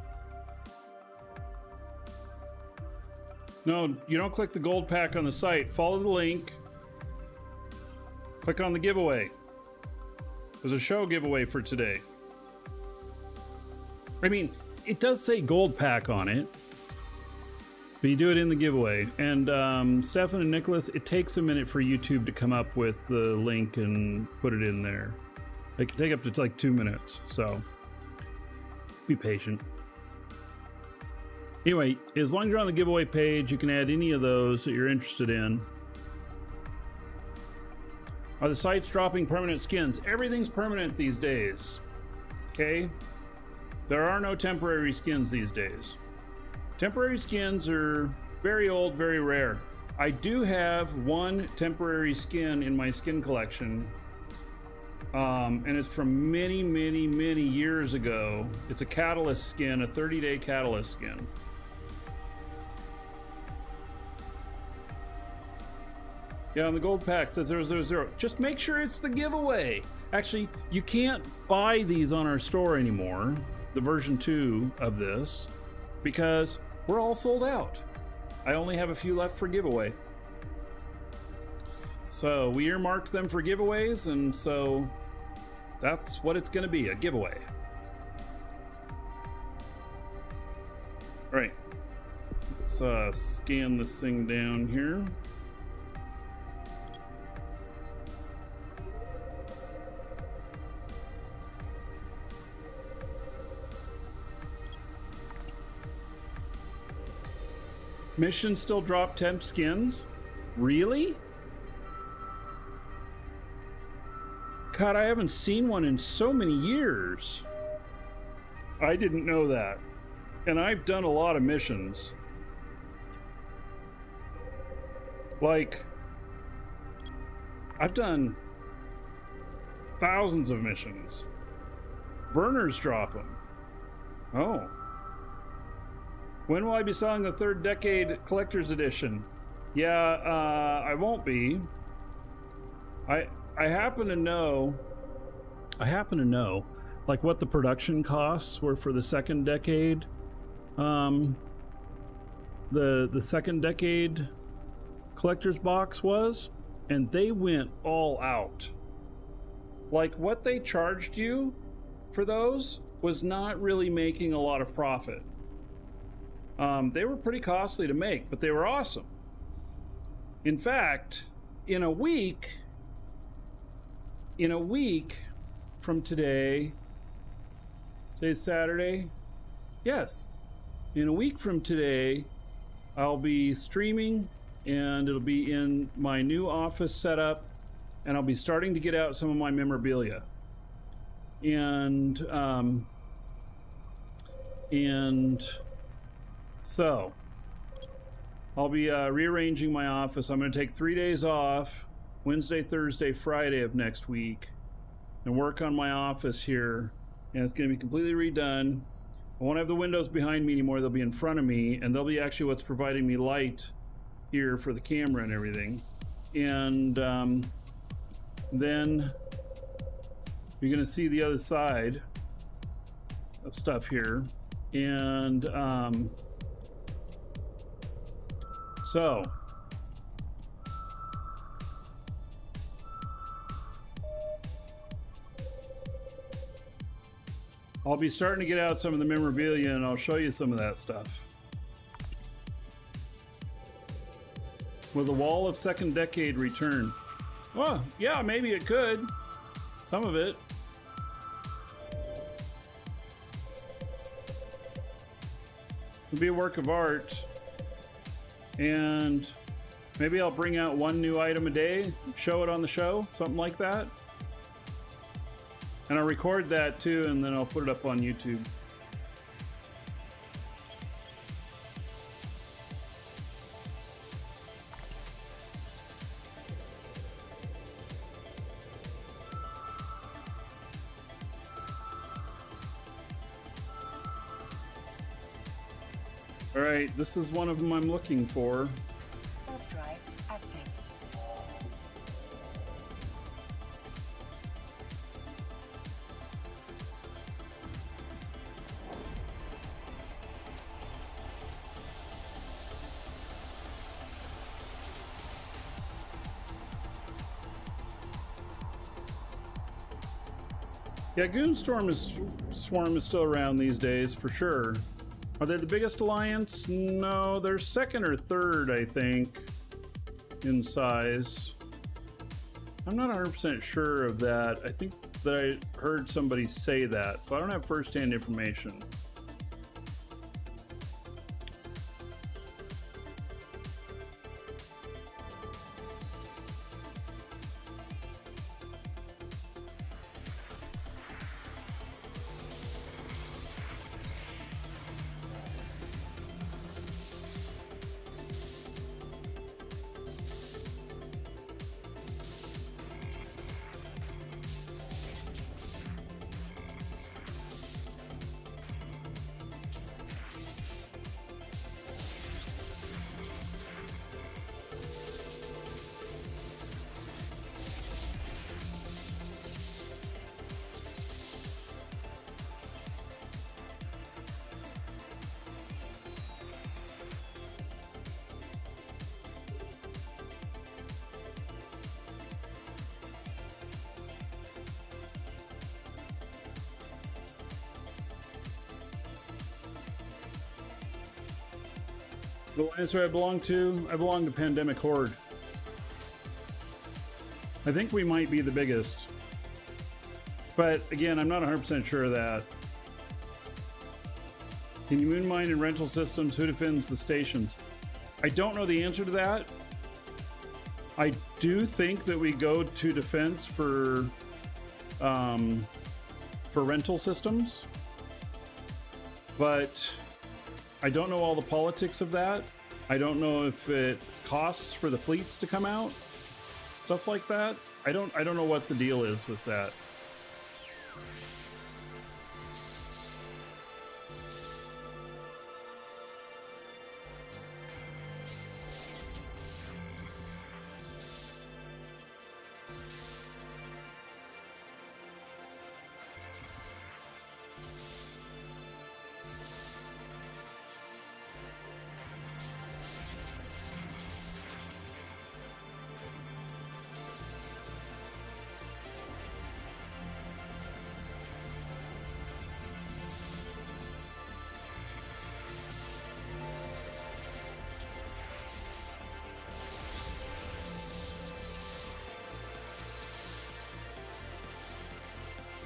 No, you don't click the gold pack on the site. Follow the link. Click on the giveaway. There's a show giveaway for today. I mean, it does say gold pack on it, but you do it in the giveaway. And Stefan and Nicholas, it takes a minute for YouTube to come up with the link and put it in there. It can take up to like 2 minutes, so be patient. Anyway, as long as you're on the giveaway page, you can add any of those that you're interested in. Are the sites dropping permanent skins? Everything's permanent these days. Okay? There are no temporary skins these days. Temporary skins are very old, very rare. I do have one temporary skin in my skin collection. And it's from many, many, many years ago. It's a catalyst skin, a 30-day catalyst skin. Yeah, on the gold pack says 000. Just make sure it's the giveaway. Actually, you can't buy these on our store anymore, the version 2 of this, because we're all sold out. I only have a few left for giveaway. So we earmarked them for giveaways, and so that's what it's going to be, a giveaway. All right, let's scan this thing down here. Mission still drop temp skins? Really? God, I haven't seen one in so many years. I didn't know that. And I've done a lot of missions. Like, I've done thousands of missions. Burners drop them. Oh. When will I be selling the 3rd Decade Collector's Edition? Yeah, I won't be. I happen to know, like, what the production costs were for the 2nd Decade. The 2nd Decade Collector's Box was, and they went all out. Like, what they charged you for those was not really making a lot of profit. They were pretty costly to make, but they were awesome. In fact, in a week from today, today's Saturday, yes, in a week from today, I'll be streaming, and it'll be in my new office setup, and I'll be starting to get out some of my memorabilia. And so I'll be rearranging my office. I'm going to take 3 days off, Wednesday, Thursday, Friday of next week, and work on my office here. And it's going to be completely redone. I won't have the windows behind me anymore. They'll be in front of me, and they'll be actually what's providing me light here for the camera and everything. And then you're going to see the other side of stuff here. And I'll be starting to get out some of the memorabilia, and I'll show you some of that stuff. Will the Wall of Second Decade return? Well, yeah, maybe it could. Some of it. It'll be a work of art. And maybe I'll bring out one new item a day, show it on the show, something like that. And I'll record that too, and then I'll put it up on YouTube. All right, this is one of them I'm looking for. Warp drive active. Yeah, Goonstorm Swarm is still around these days for sure. Are they the biggest alliance? No, they're second or third, I think, in size. I'm not 100% sure of that. I think that I heard somebody say that, so I don't have first-hand information. The alliance where I belong to Pandemic Horde. I think we might be the biggest. But again, I'm not 100% sure of that. Can you moon mine in rental systems? Who defends the stations? I don't know the answer to that. I do think that we go to defense for rental systems. But I don't know all the politics of that. I don't know if it costs for the fleets to come out, stuff like that. I don't know what the deal is with that.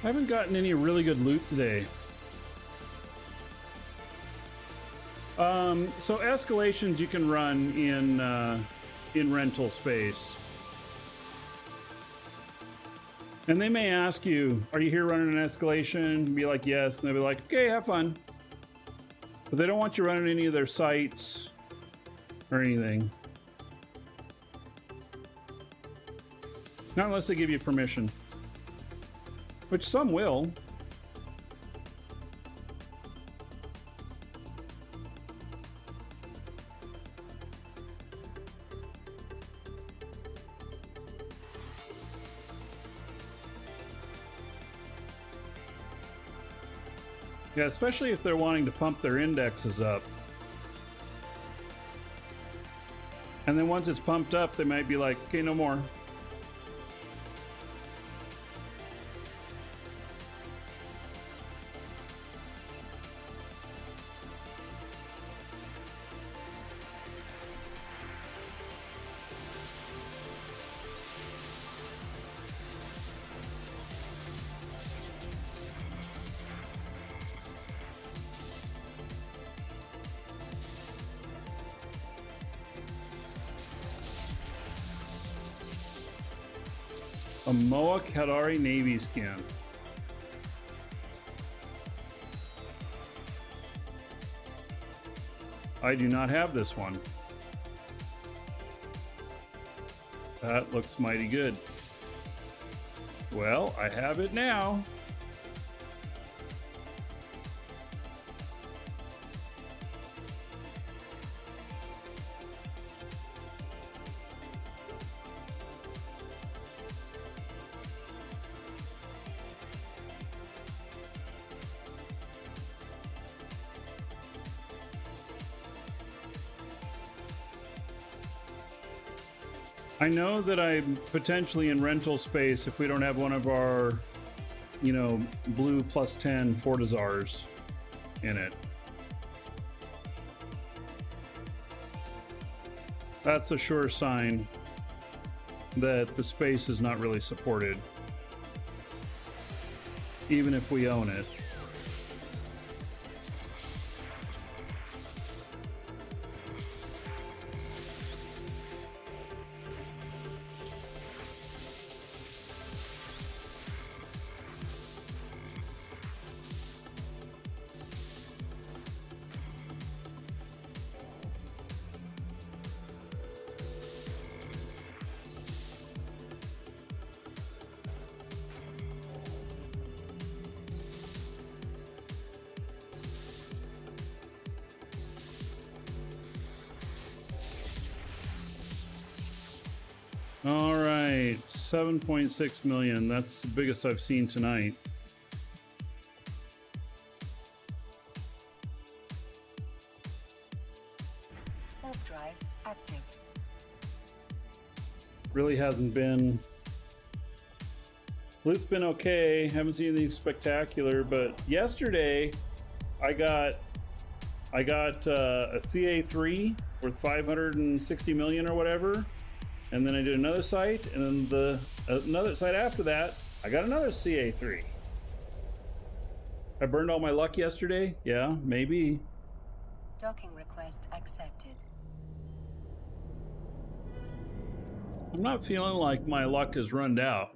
I haven't gotten any really good loot today. So escalations you can run in rental space. And they may ask you, are you here running an escalation? Be like, yes. And they'll be like, okay, have fun. But they don't want you running any of their sites or anything. Not unless they give you permission. Which some will. Yeah, especially if they're wanting to pump their indexes up. And then once it's pumped up, they might be like, okay, no more. A Moa Kadari Navy skin. I do not have this one. That looks mighty good. Well, I have it now. I know that I'm potentially in rental space if we don't have one of our, you know, blue +10 Fortizars in it. That's a sure sign that the space is not really supported, even if we own it. All right, 7.6 million. That's the biggest I've seen tonight. Warp drive active. Really hasn't been. Loot's been okay. Haven't seen anything spectacular, but yesterday I got a CA3 worth 560 million or whatever. And then I did another site, and then another site after that, I got another CA3. I burned all my luck yesterday? Yeah, maybe. Docking request accepted. I'm not feeling like my luck has run out.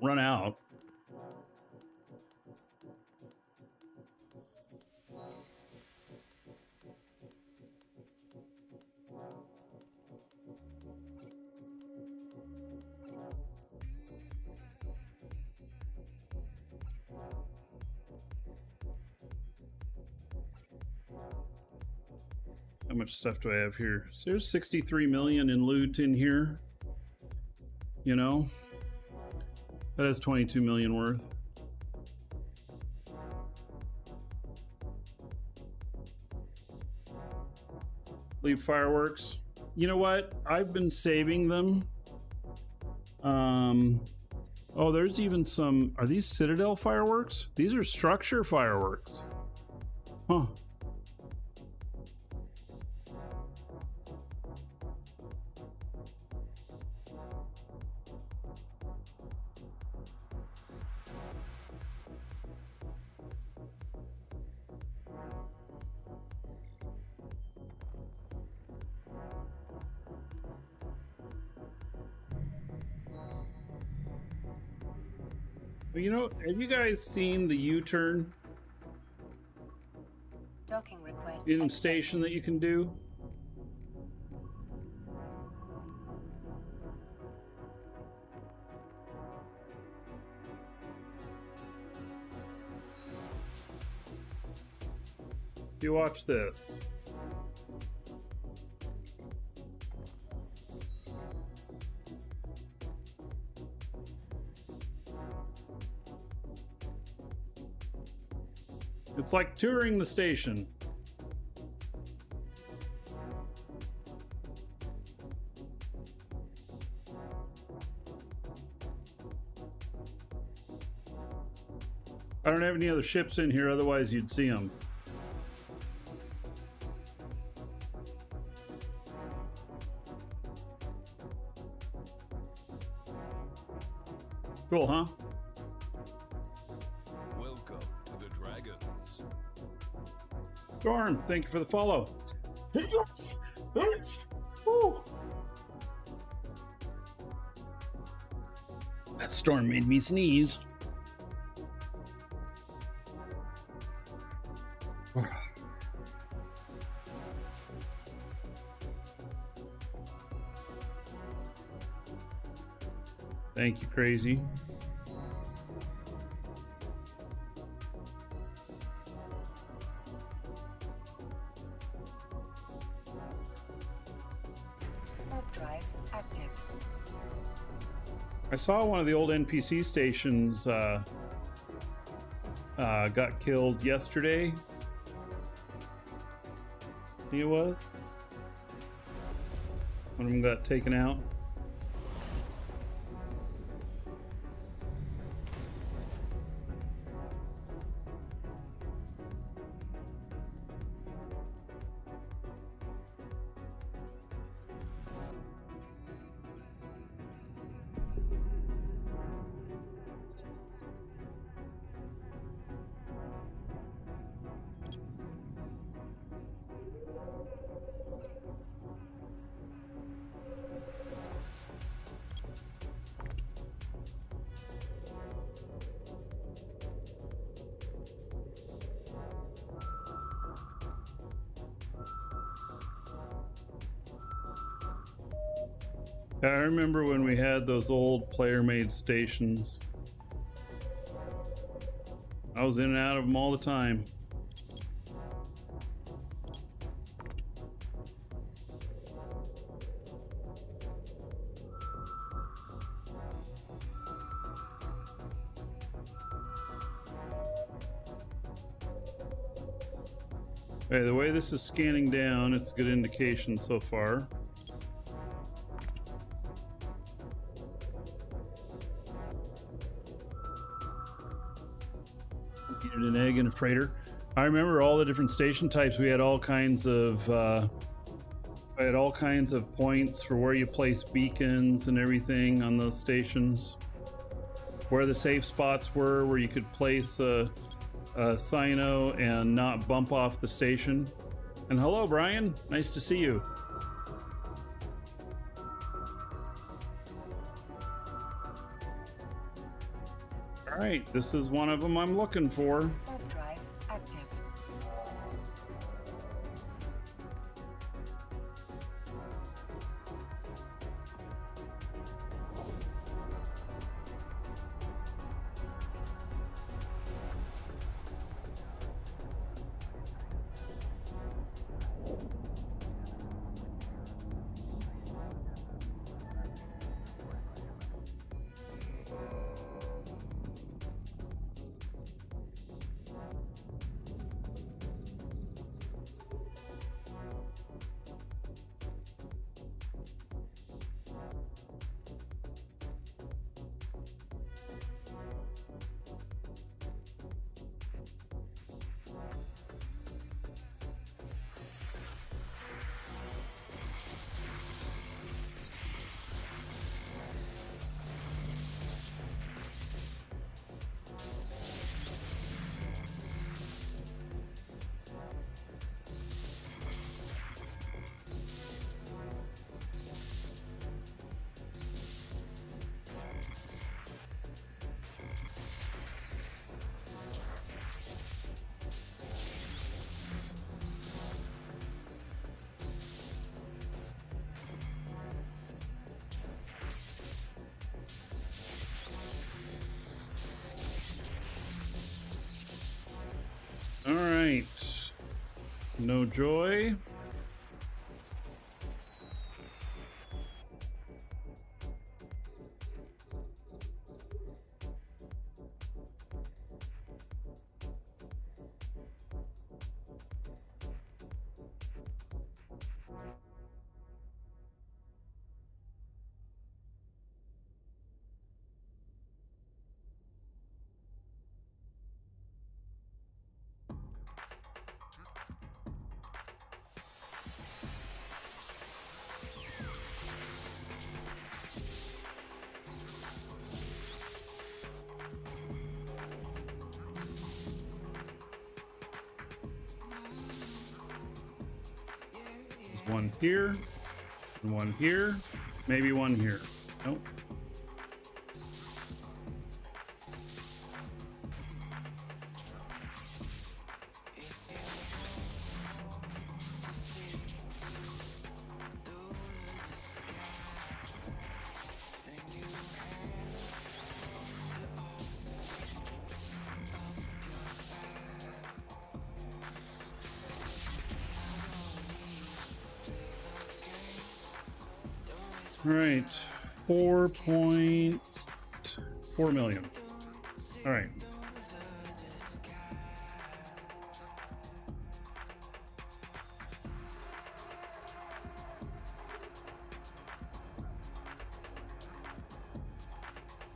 How much stuff do I have here? So there's 63 million in loot in here. You know, that is 22 million worth. Leave fireworks. You know what? I've been saving them. Oh, there's even some. Are these Citadel fireworks? These are structure fireworks. Huh. Well, you know, have you guys seen the U-turn Docking request in accepted. station that you can do? You watch this. It's like touring the station. I don't have any other ships in here, otherwise you'd see them. Cool, huh? Welcome to the Dragons. Storm, thank you for the follow. Yes! Yes! Woo! That storm made me sneeze. Thank you, Crazy. Warp drive active. I saw one of the old NPC stations got killed yesterday. I think it was. One of them got taken out. I remember when we had those old player-made stations. I was in and out of them all the time. Okay, the way this is scanning down, it's a good indication so far. Needed an egg and a freighter. I remember all the different station types. We had all kinds of points for where you place beacons and everything on those stations. Where the safe spots were, where you could place a cyno and not bump off the station. And hello, Brian. Nice to see you. All right, this is one of them I'm looking for. Warp drive active. All right. No joy. One here, and one here, maybe one here. Nope. All right, 4.4 million. All right.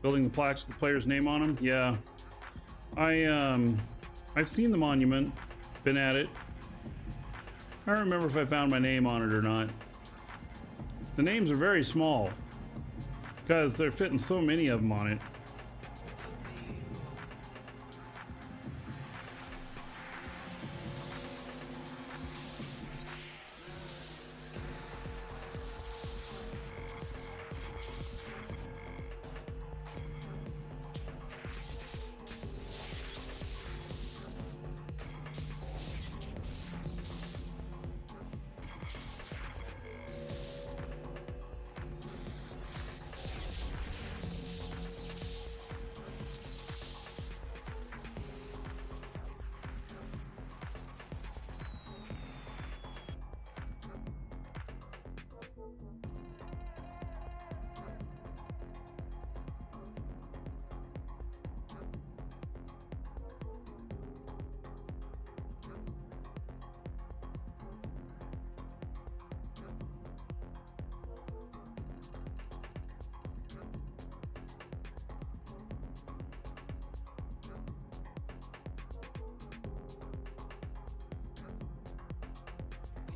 Building the plaques with the player's name on them. Yeah, I've seen the monument, been at it. I don't remember if I found my name on it or not. The names are very small because they're fitting so many of them on it.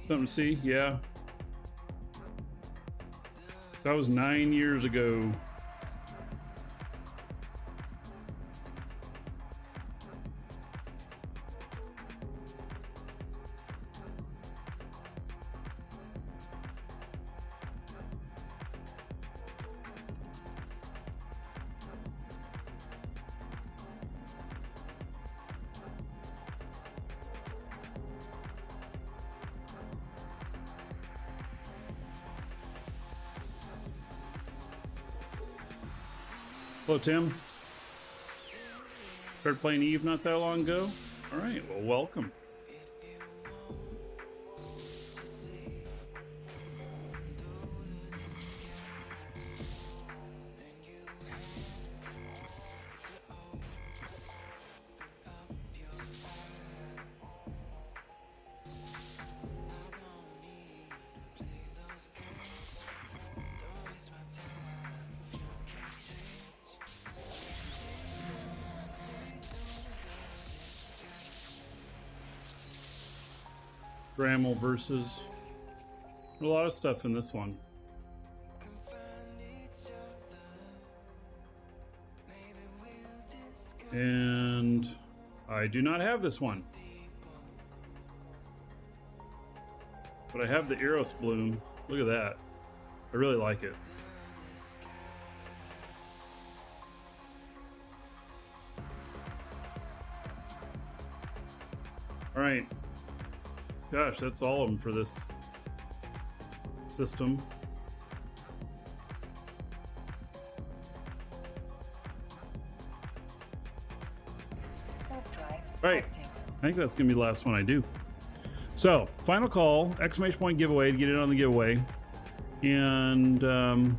Something to see, yeah. That was 9 years ago. Hello, Tim. Started playing Eve not that long ago. All right, well, welcome. Bramble versus a lot of stuff in this one. And I do not have this one. But I have the Eros Bloom. Look at that. I really like it. All right. Gosh, that's all of them for this system. Right. I think that's going to be the last one I do. So, final call, exclamation point giveaway to get in on the giveaway. And we'll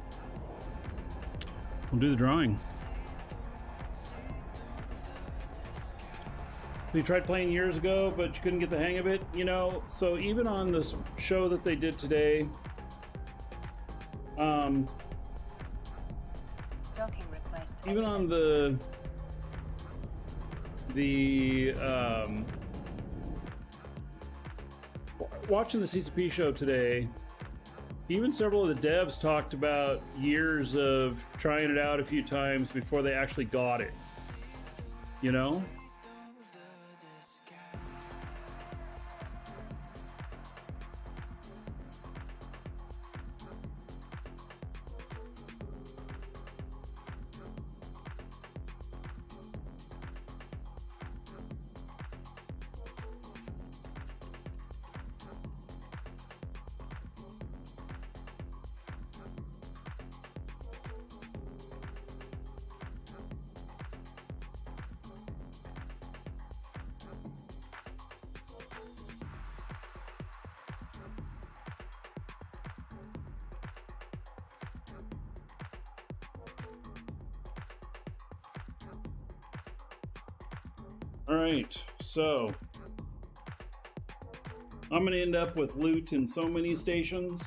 do the drawing. You tried playing years ago, but you couldn't get the hang of it, you know. So even on this show that they did today, Docking request. even on watching the CCP show today, even several of the devs talked about years of trying it out a few times before they actually got it, you know. All right, so I'm gonna end up with loot in so many stations.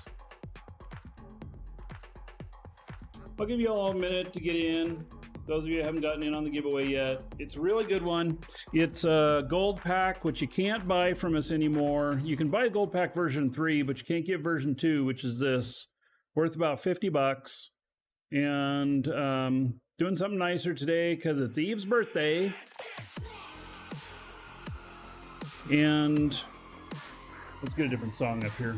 I'll give you all a minute to get in. Those of you who haven't gotten in on the giveaway yet, it's a really good one. It's a gold pack, which you can't buy from us anymore. You can buy gold pack version 3, but you can't get version 2, which is this, worth about 50 bucks. And doing something nicer today because it's Eve's birthday. And let's get a different song up here.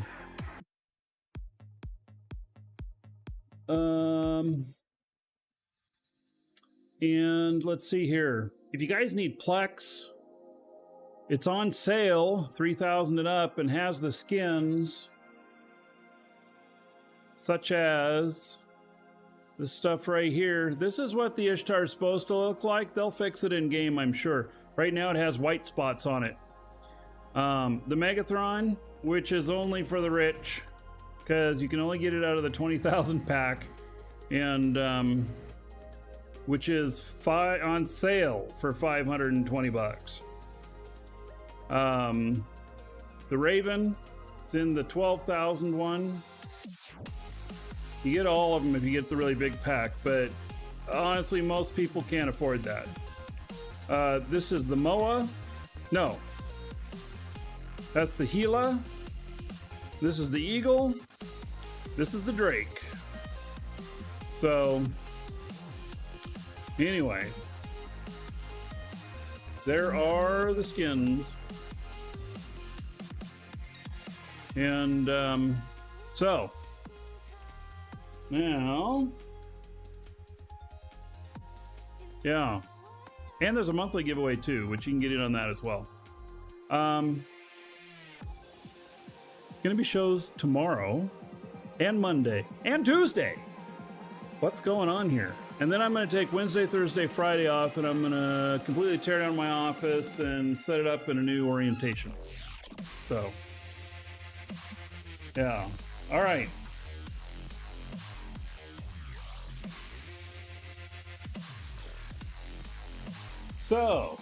And let's see here. If you guys need Plex, it's on sale, 3,000 and up, and has the skins such as this stuff right here. This is what the Ishtar is supposed to look like. They'll fix it in game, I'm sure. Right now it has white spots on it. The Megathron, which is only for the rich, because you can only get it out of the 20,000 pack, and which is on sale for 520 bucks. The Raven is in the 12,000 one. You get all of them if you get the really big pack, but honestly, most people can't afford that. This is the Moa. No. That's the Gila. This is the Eagle. This is the Drake. So, anyway, there are the skins. And, so, now, yeah. And there's a monthly giveaway too, which you can get in on that as well. Gonna be shows tomorrow and Monday and Tuesday. What's going on here? And then I'm gonna take Wednesday, Thursday, Friday off, and I'm gonna completely tear down my office and set it up in a new orientation. So, yeah. All right. So,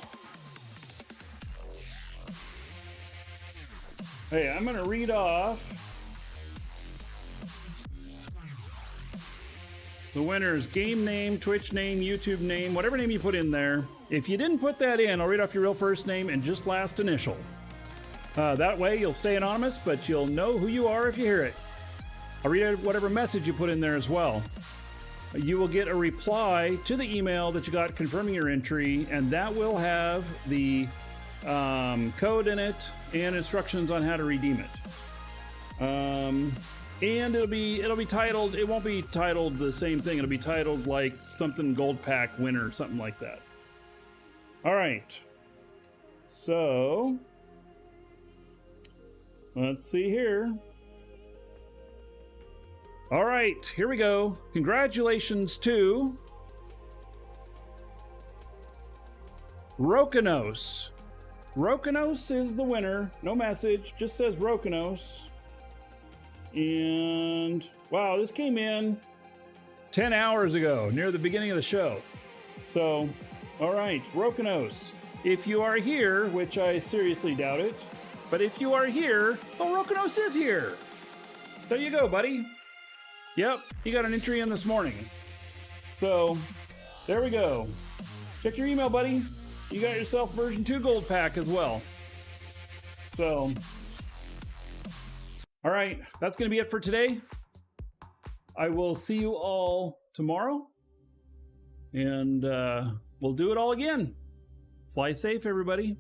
hey, I'm going to read off the winner's game name, Twitch name, YouTube name, whatever name you put in there. If you didn't put that in, I'll read off your real first name and just last initial. That way you'll stay anonymous, but you'll know who you are if you hear it. I'll read whatever message you put in there as well. You will get a reply to the email that you got confirming your entry, and that will have the code in it and instructions on how to redeem it. And it'll be titled, it won't be titled the same thing. It'll be titled like something gold pack winner, something like that. All right. So let's see here. All right, here we go. Congratulations to Rokanos. Rokanos is the winner. No message, just says Rokanos. And wow, this came in 10 hours ago, near the beginning of the show. So, all right, Rokanos, if you are here, which I seriously doubt it, but if you are here, oh, Rokanos is here. There you go, buddy. Yep, he got an entry in this morning. So, there we go. Check your email, buddy. You got yourself version 2 gold pack as well. So, all right, that's going to be it for today. I will see you all tomorrow, and we'll do it all again. Fly safe, everybody.